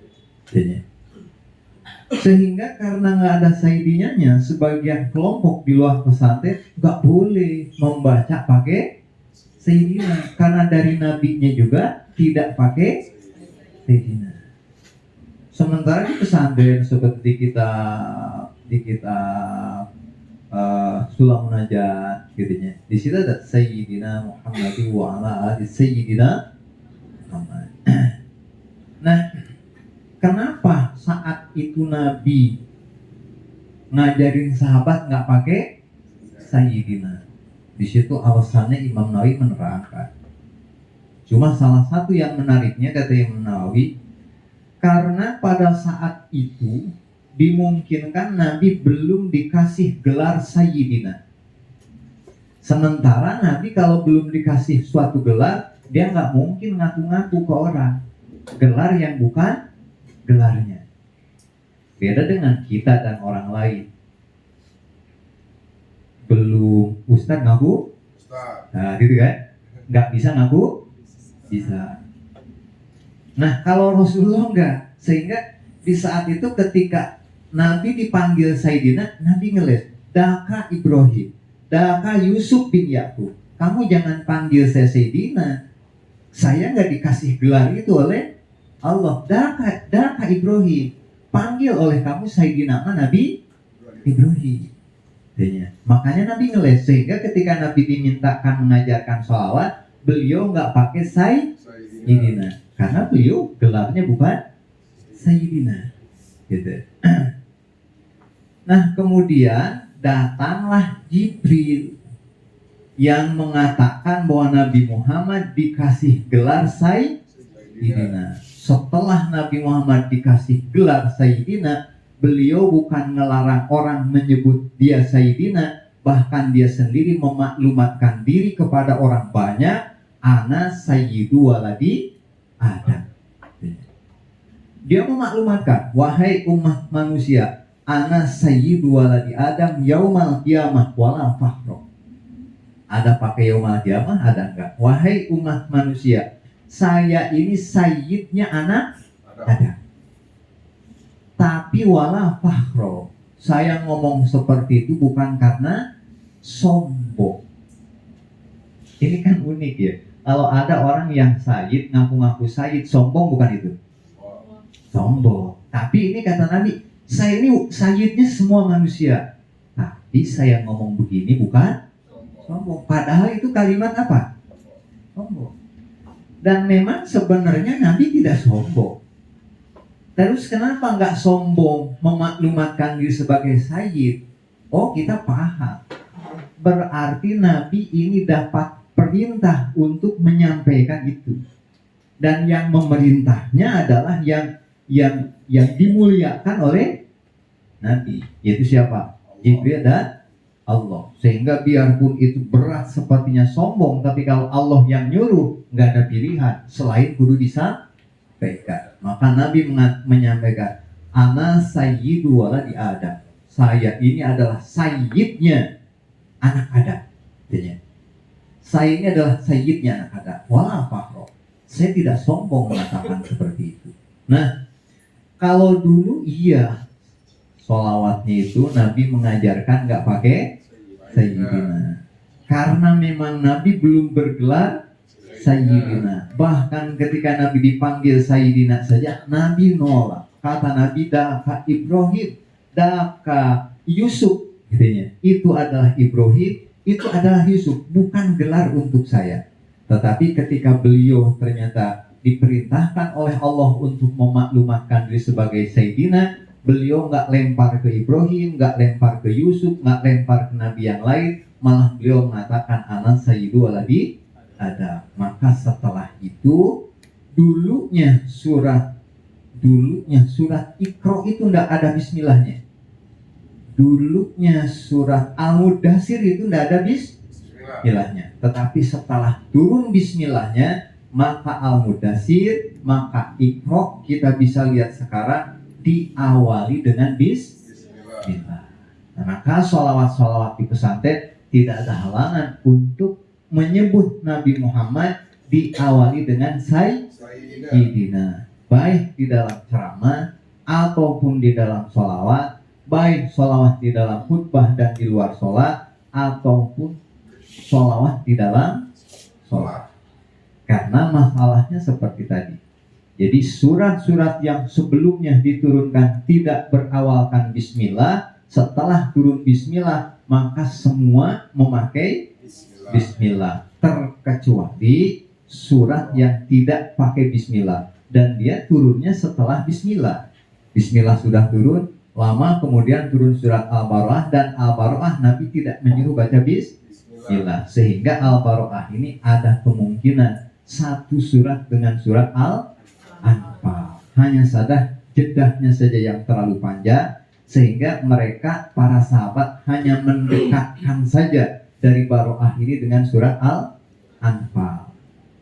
Sehingga karena nggak ada sayyidinanya, sebagian kelompok di luar pesantren nggak boleh membaca pakai sayyidina, karena dari nabinya juga tidak pakai sayyidina. Sementara di pesantren seperti kita Sulam Munajat gitunya, di situ ada Sayyidina Muhammad wa ala ali Sayyidina Muhammad. Nah, kenapa saat itu Nabi ngajarin sahabat nggak pakai Sayyidina? Di situ alasannya Imam Nawawi menerangkan. Cuma salah satu yang menariknya kata Imam Nawawi, karena pada saat itu dimungkinkan Nabi belum dikasih gelar Sayyidina. Sementara Nabi kalau belum dikasih suatu gelar, dia nggak mungkin ngaku-ngaku ke orang gelar yang bukan gelarnya. Beda dengan kita dan orang lain. Belum Ustadz ngaku, nah gitu kan, nggak bisa ngaku, bisa. Nah kalau Rasulullah enggak, sehingga di saat itu ketika Nabi dipanggil Sayyidina, Nabi ngeles, Daka Ibrahim, Daka Yusuf bin Yakub, kamu jangan panggil saya Sayyidina, saya nggak dikasih gelar itu oleh Allah. Daka Ibrahim, panggil oleh kamu Sayyidina Nabi Ibrahim. Makanya Nabi ngeles, sehingga ketika Nabi dimintakan mengajarkan sholawat, beliau nggak pakai Sayyidina, karena beliau gelarnya bukan Sayyidina, gitu. Nah kemudian datanglah Jibril yang mengatakan bahwa Nabi Muhammad dikasih gelar Sayyidina. Setelah Nabi Muhammad dikasih gelar Sayyidina, beliau bukan ngelarang orang menyebut dia Sayyidina, bahkan dia sendiri memaklumatkan diri kepada orang banyak, ana sayyidu waladi Adam. Dia memaklumatkan, wahai umat manusia, ana sayyidu waladi Adam yaumal qiyamah wala fakhro. Ada pakai yaumal qiyamah, ada enggak? Wahai umat manusia, saya ini sayyidnya anak Adam. Tapi wala fakhro, saya ngomong seperti itu bukan karena sombong. Ini kan unik ya. Kalau ada orang yang sayyid, ngaku-ngaku sayyid, sombong bukan itu? Sombong. Tapi ini kata Nabi, saya ini sayyidnya semua manusia. Tapi saya ngomong begini bukan sombong. Padahal itu kalimat apa? Sombong. Dan memang sebenarnya Nabi tidak sombong. Terus kenapa nggak sombong memaklumatkan diri sebagai sayyid? Oh kita paham. Berarti Nabi ini dapat perintah untuk menyampaikan itu. Dan yang memerintahnya adalah yang dimuliakan oleh Nabi. Yaitu siapa? Jibril dan Allah. Sehingga biarpun itu berat sepertinya sombong, tapi kalau Allah yang nyuruh, nggak ada pilihan selain kudu disampaikan. Maka Nabi menyampaikan, ana sayyidu waladi Adam. Saya ini adalah sayyidnya anak Adam. Saya ini adalah sayyidnya anak Adam. Wala fakhro. Saya tidak sombong mengatakan seperti itu. Nah, kalau dulu iya, sholawatnya itu Nabi mengajarkan nggak pakai Sayyidina, karena memang Nabi belum bergelar Sayyidina. Bahkan ketika Nabi dipanggil Sayyidina saja, Nabi nolak. Kata Nabi, Daka Ibrahim, Daka Yusuf, katanya. Itu adalah Ibrahim, itu adalah Yusuf, bukan gelar untuk saya. Tetapi ketika beliau ternyata diperintahkan oleh Allah untuk memaklumatkan diri sebagai Sayyidina, beliau nggak lempar ke Ibrahim, nggak lempar ke Yusuf, nggak lempar ke Nabi yang lain, malah beliau mengatakan ana sayyidu waladi Adam. Maka setelah itu dulunya surat Iqra itu nggak ada bismillahnya. Dulunya surat Al-Mudaththir itu nggak ada bismillahnya. Tetapi setelah turun bismillahnya, maka Al-Mudaththir, maka Iqra kita bisa lihat sekarang diawali dengan bismillah. Nah, maka sholawat-sholawat di pesantren tidak ada halangan untuk menyebut Nabi Muhammad diawali dengan Sayyidina, baik di dalam ceramah ataupun di dalam sholawat, baik sholawat di dalam khutbah dan di luar sholat, ataupun sholawat di dalam sholat. Karena masalahnya seperti tadi. Jadi surat-surat yang sebelumnya diturunkan tidak berawalkan bismillah, setelah turun bismillah maka semua memakai bismillah, terkecuali surat yang tidak pakai bismillah dan dia turunnya setelah bismillah. Bismillah sudah turun lama, kemudian turun surat Al-Baro'ah, dan Al-Baro'ah Nabi tidak menyuruh baca bismillah, sehingga Al-Baro'ah ini ada kemungkinan satu surat dengan surat Al-Anfal. Hanya saja jedahnya saja yang terlalu panjang, sehingga mereka para sahabat hanya mendekatkan saja dari baroah ini dengan surat Al-Anfal.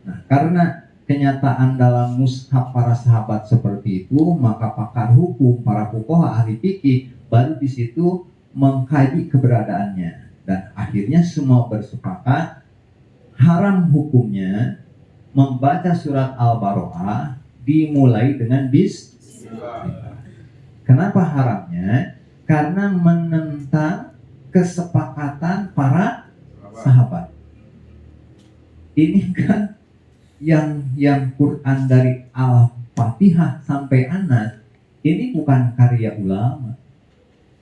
Nah, karena kenyataan dalam mushaf para sahabat seperti itu, maka pakar hukum, para fuqaha ahli fikih baru di situ mengkaji keberadaannya, dan akhirnya semua bersepakat haram hukumnya membaca surat Al-Baroah dimulai dengan bismillah. Kenapa haramnya? Karena menentang kesepakatan para sahabat. Ini kan yang Quran dari Al-Fatihah sampai Anas ini bukan karya ulama,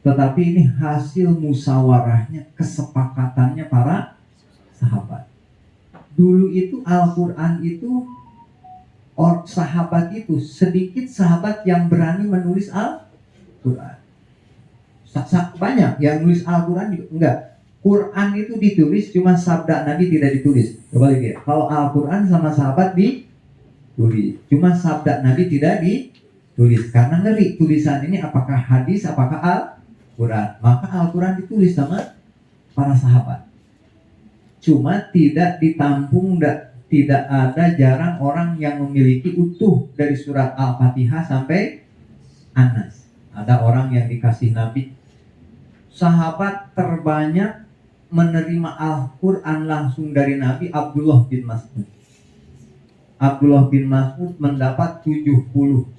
tetapi ini hasil musyawarahnya, kesepakatannya para sahabat. Dulu itu Al-Quran itu sahabat itu sedikit sahabat yang berani menulis Al-Quran. Banyak yang nulis Al-Quran juga enggak. Quran itu ditulis, cuma sabda Nabi tidak ditulis. Coba lihat. Kalau Al-Quran sama sahabat ditulis, cuma sabda Nabi tidak ditulis. Karena ngeri tulisan ini apakah hadis, apakah Al-Quran. Maka Al-Quran ditulis sama para sahabat. Cuma tidak ditampung, tidak ada, jarang orang yang memiliki utuh dari surat Al-Fatihah sampai Anas. Ada orang yang dikasih Nabi. Sahabat terbanyak menerima Al-Quran langsung dari Nabi Abdullah bin Mas'ud. Abdullah bin Mas'ud mendapat 70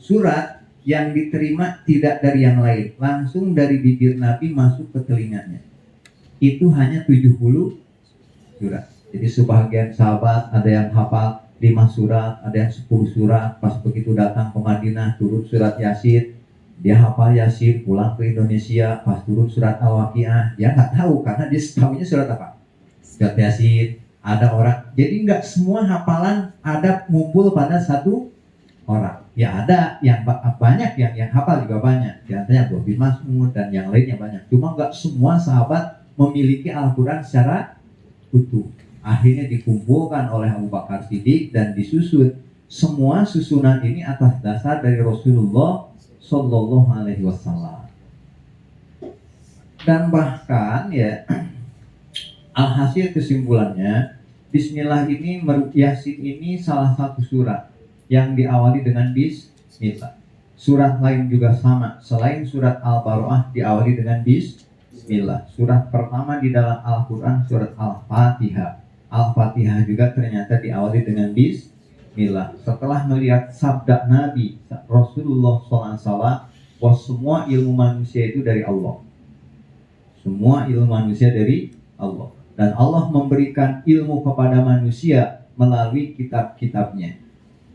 surat yang diterima tidak dari yang lain, langsung dari bibir Nabi masuk ke telinganya. Itu hanya 70 surat. Jadi sebagian sahabat ada yang hafal 5 surat, ada yang 10 surat. Pas begitu datang ke Madinah turun surat Yasin, dia hafal Yasin, pulang ke Indonesia pas turun surat Al-Waqiah, dia nggak tahu karena dia tahunya surat apa? Surat Yasin. Ada orang, jadi nggak semua hafalan ada ngumpul pada satu orang. Ya ada yang banyak, yang hafal juga banyak. Di antaranya Abdullah bin Mas'ud dan yang lainnya banyak. Cuma nggak semua sahabat memiliki Al-Quran secara utuh. Akhirnya dikumpulkan oleh Abu Bakar Siddiq dan disusun. Semua susunan ini atas dasar dari Rasulullah Sallallahu Alaihi Wasallam. Dan bahkan ya, alhasil kesimpulannya, Bismillah ini, Yasin ini salah satu surat yang diawali dengan Bismillah. Surat lain juga sama, selain surat Al-Baroah diawali dengan Bismillah. Surat pertama di dalam Al-Quran surat Al-Fatihah. Al-Fatihah juga ternyata diawali dengan Bismillah. Setelah melihat sabda Nabi Rasulullah SAW, bahwa semua ilmu manusia itu dari Allah. Semua ilmu manusia dari Allah. Dan Allah memberikan ilmu kepada manusia melalui kitab-kitabnya.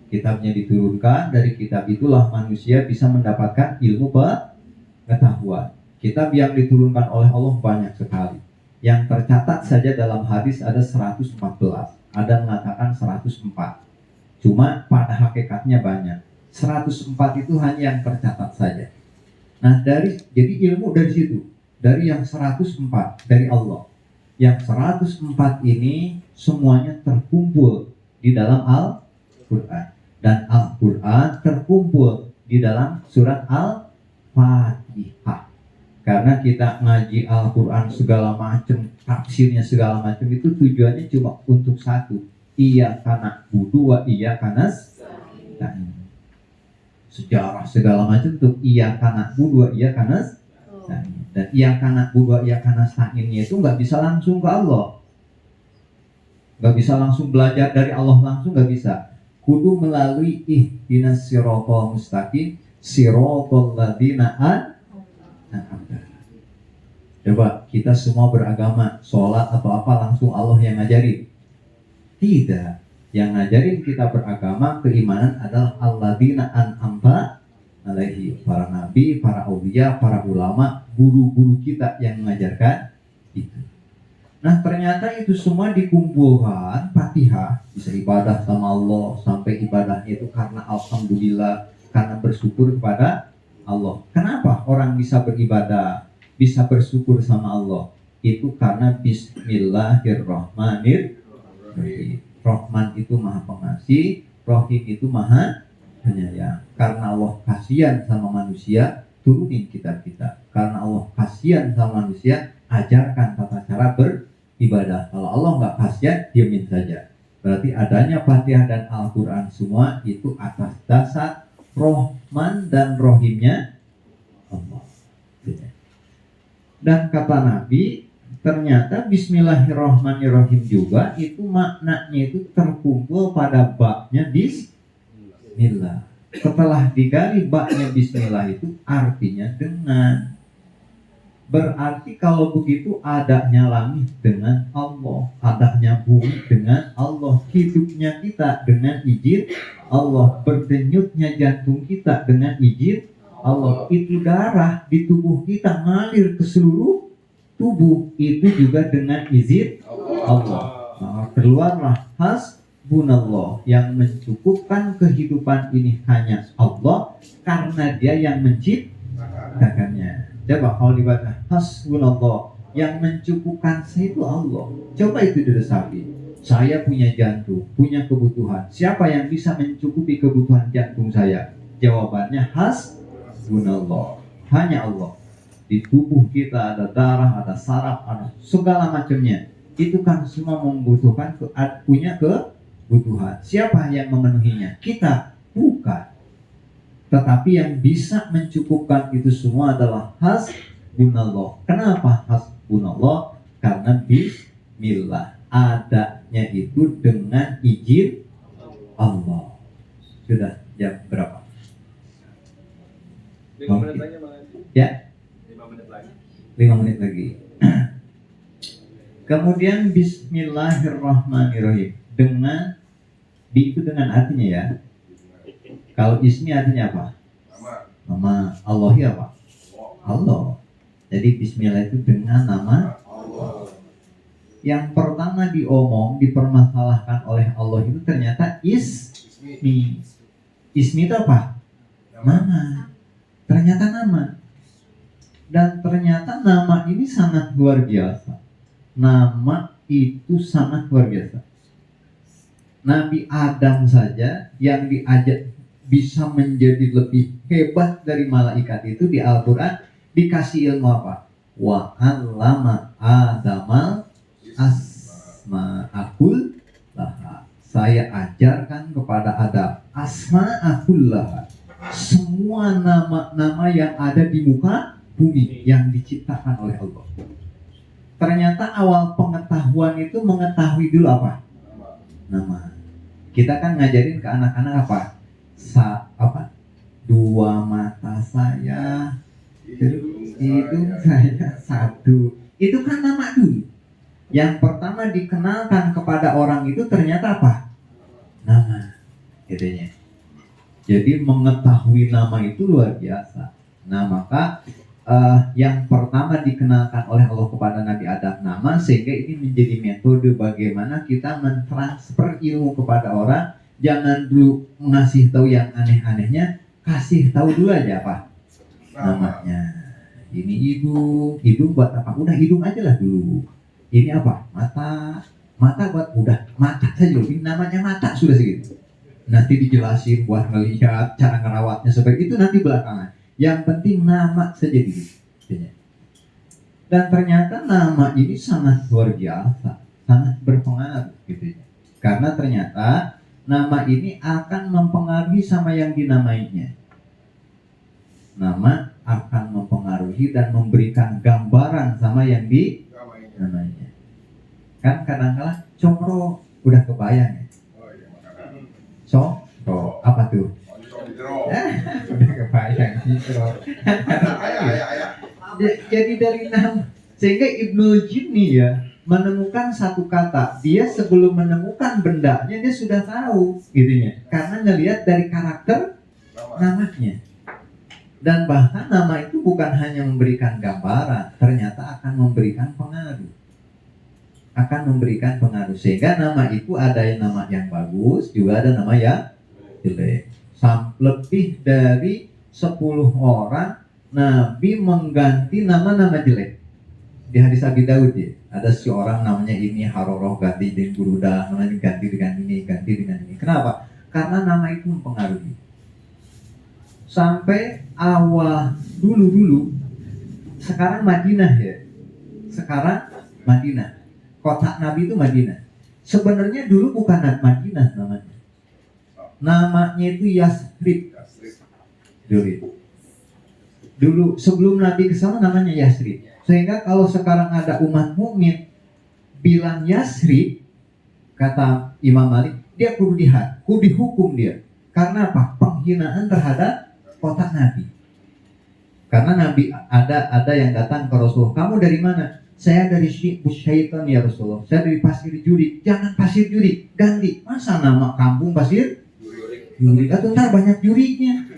Kitabnya diturunkan, dari kitab itulah manusia bisa mendapatkan ilmu pengetahuan. Kitab yang diturunkan oleh Allah banyak sekali. Yang tercatat saja dalam hadis ada 114. Ada mengatakan 104. Cuma pada hakikatnya banyak. 104 itu hanya yang tercatat saja. Nah, jadi ilmu dari situ. Dari yang 104 dari Allah. Yang 104 ini semuanya terkumpul di dalam Al-Quran. Dan Al-Quran terkumpul di dalam surat Al-Fatihah. Karena kita ngaji Al-Quran segala macam, tafsirnya segala macam, itu tujuannya cuma untuk satu. Iyyaka na'budu wa iyyaka nasta'in. Sejarah segala macam untuk iyyaka na'budu wa iyyaka nasta'in. Dan iyyaka na'budu wa iyyaka nasta'innya itu nggak bisa langsung ke Allah. Nggak bisa langsung belajar dari Allah langsung, nggak bisa. Kudu melalui ihdinas siratal mustaqim, siratal ladzina Coba kita semua beragama, sholat atau apa langsung Allah yang ngajarin? Tidak. Yang ngajarin kita beragama, keimanan adalah alladzina an'amta alaihi, para nabi, para aulia, para ulama, guru-guru kita yang mengajarkan itu. Nah, ternyata itu semua dikumpulkan Fatihah, bisa ibadah sama Allah, sampai ibadahnya itu karena alhamdulillah, karena bersyukur kepada Allah. Kenapa orang bisa beribadah, bisa bersyukur sama Allah? Itu karena Bismillahirrahmanirrahim. Rahman itu maha pengasih, Rahim itu maha penyayang. Karena Allah kasihan sama manusia, turunin kitab kita. Karena Allah kasihan sama manusia, ajarkan tata cara beribadah. Kalau Allah nggak kasihan, diamin saja. Berarti adanya Fatihah dan Al-Quran semua itu atas dasar Rahman dan Rahimnya Allah. Dan kata Nabi, ternyata Bismillahirrahmanirrahim juga itu maknanya itu terkumpul pada baknya Bismillah. Setelah digali baknya Bismillah itu artinya dengan. Berarti kalau begitu adanya langit dengan Allah, adanya bumi dengan Allah, hidupnya kita dengan izin Allah, berdenyutnya jantung kita dengan izin Allah, itu darah di tubuh kita ngalir ke seluruh tubuh itu juga dengan izin Allah. Nah, keluarlah hasbunallah, yang mencukupkan kehidupan ini hanya Allah karena Dia yang menciptakannya. Coba kalau dibaca hasbunallah, yang mencukupkan saya itu Allah. Coba itu diresapi. Saya punya jantung, punya kebutuhan. Siapa yang bisa mencukupi kebutuhan jantung saya? Jawabannya hasbunallah. Hanya Allah. Di tubuh kita ada darah, ada saraf, ada segala macamnya. Itu kan semua membutuhkan punya kebutuhan. Siapa yang memenuhinya? Kita? Bukan. Tetapi yang bisa mencukupkan itu semua adalah hasbunallah. Kenapa hasbunallah? Karena bismillah, adanya itu dengan izin Allah. Sudah jam berapa? 5 menit lagi Bang Haji. Ya? 5 menit lagi. 5 menit lagi. Kemudian bismillahirrahmanirrahim. Dengan itu dengan artinya ya. Kalau ismi artinya apa? Nama. Allahi apa? Allah. Jadi bismillah itu dengan nama Allah. Yang pertama dipermasalahkan oleh Allah itu ternyata ismi. Ismi itu apa? Nama. Ternyata nama. Dan ternyata nama ini sangat luar biasa. Nama itu sangat luar biasa. Nabi Adam saja yang diajak bisa menjadi lebih hebat dari malaikat itu di Al-Quran dikasih ilmu apa? Wa 'allama Adamal asma'akul laha. Saya ajarkan kepada Adam asma'akul laha, semua nama-nama yang ada di muka bumi yang diciptakan oleh Allah. Ternyata awal pengetahuan itu mengetahui dulu apa? Nama. Kita kan ngajarin ke anak-anak apa? Dua mata saya, hidung saya satu. Itu kan nama dulu. Yang pertama dikenalkan kepada orang itu ternyata apa? Nama. Gitunya. Jadi mengetahui nama itu luar biasa. Nah maka yang pertama dikenalkan oleh Allah kepada Nabi Adam nama, sehingga ini menjadi metode bagaimana kita mentransfer ilmu kepada orang. Jangan dulu ngasih tahu yang aneh-anehnya, kasih tahu dulu aja apa namanya. Ini hidung buat apa? Udah hidung aja lah dulu. Ini apa? Mata buat udah mata saja. Ini namanya mata sudah segitu. Nanti dijelasin buat ngelihat cara ngerawatnya seperti itu nanti belakangan. Yang penting nama saja dulu. Dan ternyata nama ini sangat luar biasa, sangat berpengaruh gitu. Karena ternyata nama ini akan mempengaruhi sama yang dinamainya. Nama akan mempengaruhi dan memberikan gambaran sama yang dinamainya. Kan kadang-kadang cokro udah kebayang ya. Cokro apa tuh? Udah kebayang cokro. Jadi dari nama, sehingga Ibnu Jinni ya menemukan satu kata, dia sebelum menemukan bendanya dia sudah tahu gitunya, karena ngelihat dari karakter namanya. Dan bahkan nama itu bukan hanya memberikan gambaran, ternyata akan memberikan pengaruh. Sehingga nama itu ada yang nama yang bagus, juga ada nama yang jelek. Lebih dari 10 orang Nabi mengganti nama-nama jelek. Di hadis Abi Daud ya, ada seorang namanya ini Haroroh ganti dengan Burudah, namanya ganti dengan ini, ganti dengan ini. Kenapa? Karena nama itu mempengaruhi. Sampai awal dulu, sekarang Madinah ya. Sekarang Madinah. Kota Nabi itu Madinah. Sebenarnya dulu bukan Madinah namanya. Namanya itu Yasrib. Dulu sebelum Nabi ke sana namanya Yasrib. Sehingga kalau sekarang ada umat mukmin bilang Yasrib, kata Imam Malik, dia kudu dihukum dia. Karena apa? Penghinaan terhadap kota Nabi. Karena Nabi ada yang datang ke Rasulullah, kamu dari mana? Saya dari Syaitan ya Rasulullah. Saya dari Pasir Jurik. Jangan Pasir Jurik, ganti. Masa nama kampung Pasir Jurik? Atau ntar banyak juriknya.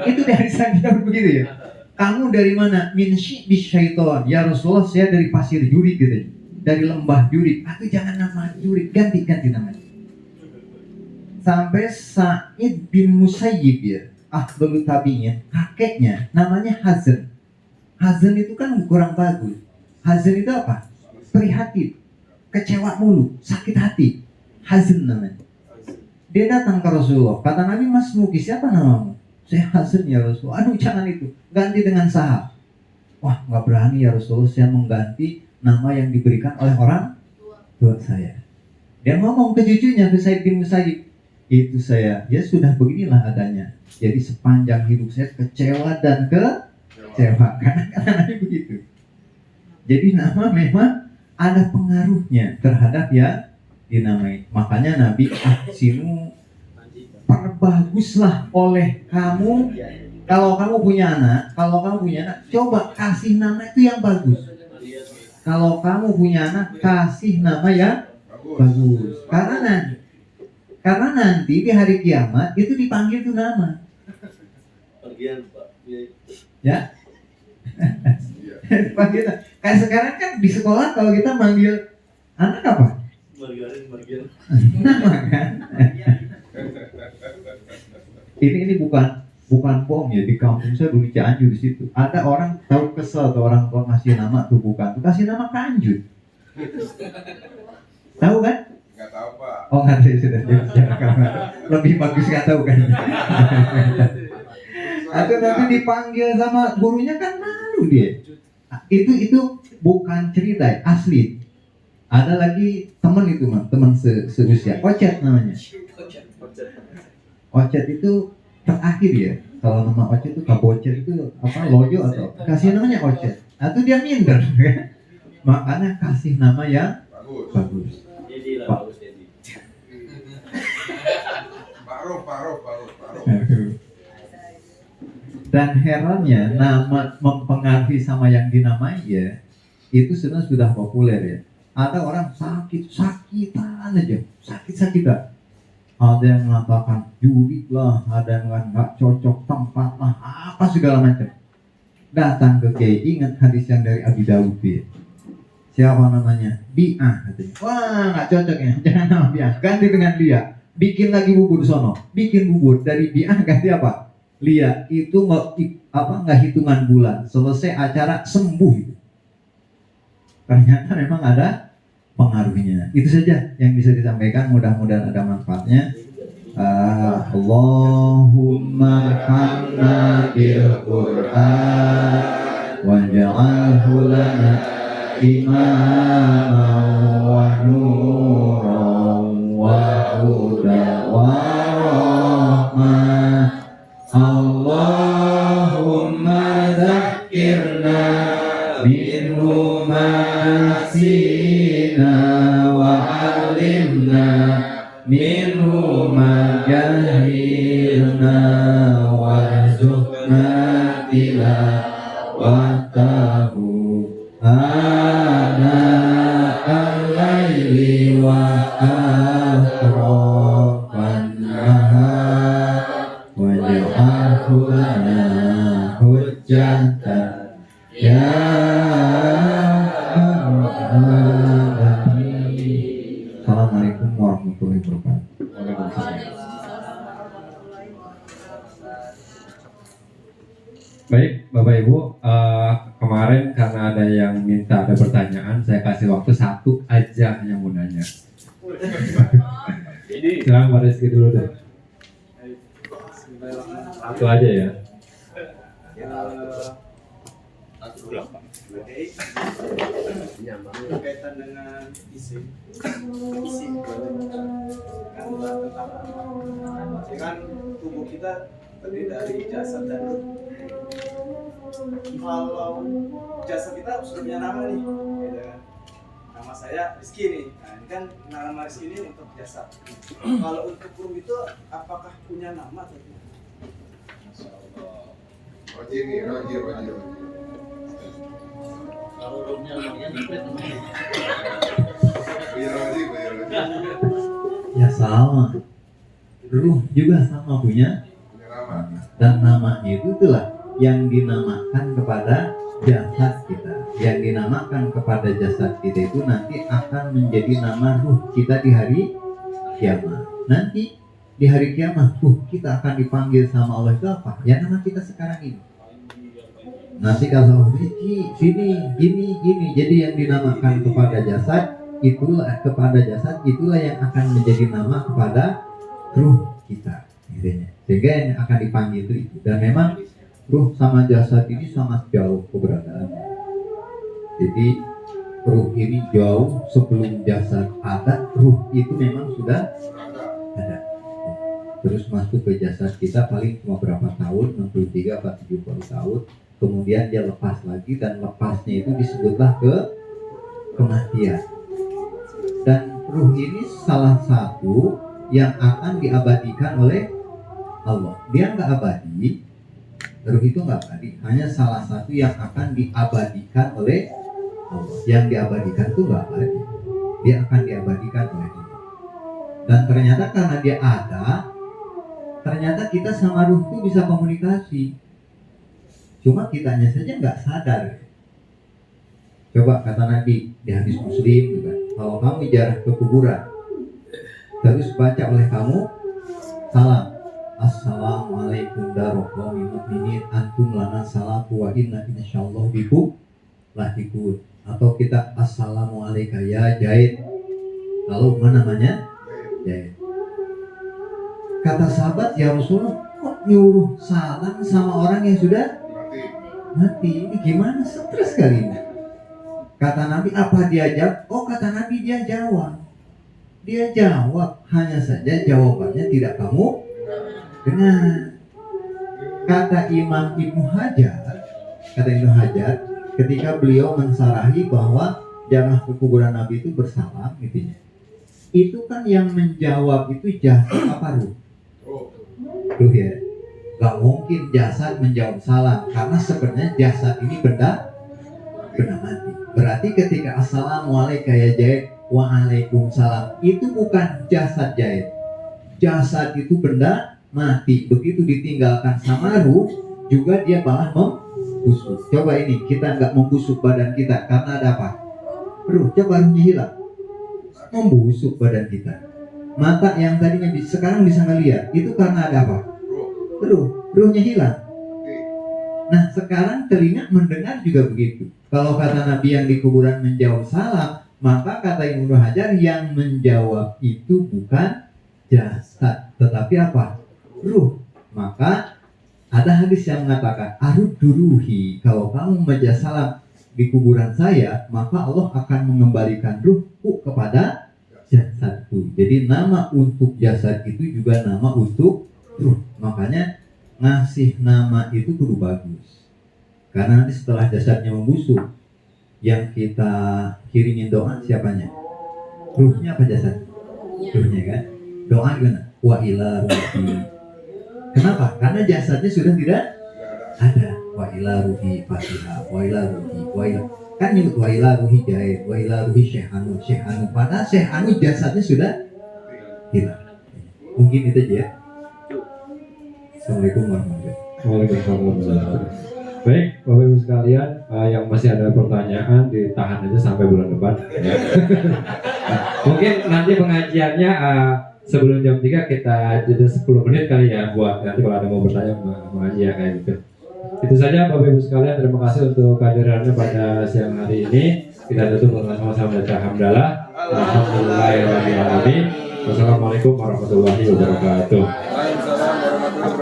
Itu dari saya begitu ya. Kamu dari mana? Min Syaitan ya Rasulullah. Saya dari Pasir Jurik gitu. Dari lembah Jurik. Atau jangan nama Jurik, ganti namanya. Sampai Sa'id bin Musayyib ya, Afdhalul Tabi'in, kakeknya namanya Hazan. Hazan itu kan kurang bagus. Hazan itu apa? Prihatin, kecewa mulu, sakit hati. Hazan namanya. Dia datang ke Rasulullah. Kata Nabi, Mas Muki, siapa namamu? Saya Hazan ya Rasulullah. Aduh jangan itu, ganti dengan Sahab. Wah nggak berani ya Rasulullah, saya mengganti nama yang diberikan oleh orang tua saya. Dia ngomong ke cucunya, ke Sa'id bin Musayyib, itu saya, ya sudah beginilah adanya. Jadi sepanjang hidup saya kecewa dan kecewa. Karena Nabi begitu. Jadi nama memang ada pengaruhnya terhadap ya dinamai. Makanya Nabi ahsinu, perbaguslah oleh kamu. Kalau kamu punya anak, coba kasih nama itu yang bagus. Kalau kamu punya anak, kasih nama yang bagus. Karena nanti di hari kiamat itu dipanggil tuh nama. Ya. Dipanggil. Kayak sekarang kan di sekolah kalau kita manggil anak apa? Nama kan. Ini bukan bom ya, di kampung saya dulu Cianjur di situ. Ada orang tahu kesel tuh orang tua ngasih nama tuh bukan, tuh kasih nama Kanjut. Tahu kan? Nggak tahu Pak. Oh nggak tahu sudah. Lebih bagus nggak tahu kan. Atau nanti dipanggil sama gurunya kan malu dia. Itu bukan cerita ya, asli. Ada lagi teman itu mah, teman seusia, Ocet namanya. Ocet itu terakhir ya. Kalau nama Ocet itu Kabocet itu apa? Loyo atau kasih namanya Ocet. Atau dia minder kan? Makanya kasih nama yang bagus. Pak. Dan herannya nama mempengaruhi sama yang dinamai ya, itu sebenarnya sudah populer ya. Ada orang sakitan aja, sakit-sakitan. Ada yang mengatakan juri lah, ada yang nggak cocok tempat lah, apa segala macam. Datang ke Kiai, ingat hadis yang dari Abi Daud ya. Siapa namanya? Bi'ah katanya. Wah nggak cocok ya, jangan nama Bi'ah, ganti dengan Lia. Bikin lagi bubur sono, bikin bubur dari Bi'ah ganti apa? Lia. Itu nggak hitungan bulan, selesai acara sembuh itu. Ternyata memang ada pengaruhnya. Itu saja yang bisa disampaikan, mudah-mudahan ada manfaatnya. Allahumma hamna bil Qur'an waj'alhu lana imaman wa nuran wa hudan wa rahmah. Allahumma dzakkirna minhu ma nasina wa 'allimna minhu ma jahilna warzuqna tilawatahu ana al-laili wa atrafan nahar waj'alhu lana hujjatan ya Assalamualaikum warahmatullahi wabarakatuh. Baik Bapak Ibu, kemarin karena ada yang minta ada pertanyaan, saya kasih waktu satu aja yang mau nanya. Silakan Pak Rizky dulu deh. Satu aja ya. Berkaitan dengan isi kan tentang tubuh kita terdiri dari jasad dan ruh. Kalau jasad kita sudah punya nama nih, gitu kan. Nama saya Rizky nih. Nah, ini kan nama Rizky ini untuk jasad. Kalau untuk ruh itu apakah punya nama atau tidak? Roji. Kalau rohnya namanya nyempet namanya. Roji. Ya sama. Ruh juga sama punya Nama. dan namanya itu itulah yang dinamakan kepada jasad kita. Yang dinamakan kepada jasad kita itu nanti akan menjadi nama ruh kita di hari kiamat. Nanti di hari kiamat ruh kita akan dipanggil sama Allah itu apa? Ya nama kita sekarang ini. Nanti kalau sini gini. Jadi yang dinamakan kepada jasad itulah yang akan menjadi nama kepada ruh kita. Sehingga yang akan dipanggil itu. Dan memang ruh sama jasad ini sangat jauh keberadaannya. Jadi ruh ini jauh sebelum jasad ada, ruh itu memang sudah ada. Terus masuk ke jasad kita paling cuma berapa tahun, 63 atau 70 tahun. Kemudian dia lepas lagi, dan lepasnya itu disebutlah kematian. Dan ruh ini salah satu yang akan diabadikan oleh Allah. Dia nggak abadi, ruh itu nggak abadi, hanya salah satu yang akan diabadikan oleh Allah. Yang diabadikan itu nggak abadi, dia akan diabadikan oleh Allah. Dan ternyata karena dia ada, ternyata kita sama ruh itu bisa komunikasi. Cuma kitanya saja nggak sadar. Coba kata Nabi di hadis Muslim juga, kalau kamu ziarah ke kuburan, terus baca oleh kamu salam, assalamualaikum warahmatullahi wabarakatuh, antum lana salatu wa inna insyaallah bikum lahikun. Atau kita assalamualaikum ya Jaid, lalu mana namanya Jaid. Kata sahabat, ya Rasulullah, kok nyuruh salam sama orang yang sudah mati? Ini gimana, stres kali ini. Kata Nabi, apa dia jawab? Oh, kata Nabi dia jawab. Dia jawab, hanya saja jawabannya tidak kamu dengar. Kata Imam Ibnu Hajar, ketika beliau mensarahi bahwa jangan ke kuburan Nabi itu bersalam, gitu ya. Itu kan yang menjawab itu jasad apa ruh? Ruh ya. Gak mungkin jasad menjawab salam, karena sebenarnya jasad ini benda mati. Berarti ketika assalamualaikum ya Jaid, waalaikumsalam, itu bukan jasad Jaid. Jasad itu benda mati. Begitu ditinggalkan sama ruh, juga dia malah membusuk. Coba ini, kita nggak membusuk badan kita karena ada apa? Ruh, coba ruhnya hilang, membusuk badan kita. Mata yang tadinya sekarang bisa ngelihat, itu karena ada apa? Ruhnya hilang. Nah sekarang telinga mendengar juga begitu. Kalau kata Nabi yang di kuburan menjawab salam, maka kata Ibnu Hajar yang menjawab itu bukan jasad, tetapi apa? Ruh. Maka ada hadis yang mengatakan, arudduruhi, kalau kamu membaca salam di kuburan saya, maka Allah akan mengembalikan ruhku kepada jasadku. Jadi nama untuk jasad itu juga nama untuk ruh. Makanya ngasih nama itu kudu bagus. Karena nanti setelah jasadnya membusuk, yang kita kiringin doa siapanya? Ruhnya apa jasad? Ruhnya kan? Doa gimana? Wa ila ruhi. Kenapa? Karena jasadnya sudah tidak ada. Wa ila ruhi Fatihah, wa ila ruhi, wa ila. Kan nyebut wa ila ruhi Jaid, wa ila ruhi Syekh Anu. Padahal Syekh Anu jasadnya sudah hilang. Mungkin itu aja ya. Assalamualaikum warahmatullahi wabarakatuh. Waalaikumsalam warahmatullahi wabarakatuh. Baik, Bapak Ibu sekalian, yang masih ada pertanyaan ditahan aja sampai bulan depan. Ya. Mungkin nanti pengajiannya sebelum jam 3 kita jeda 10 menit kali ya, buat nanti kalau ada mau bertanya mengaji ya kayak gitu. Itu saja Bapak Ibu sekalian, terima kasih untuk kehadirannya pada siang hari ini. Kita tutup dengan sama-sama baca hamdalah. Alhamdulillahirobbilalamin. Wassalamualaikum warahmatullahi wabarakatuh.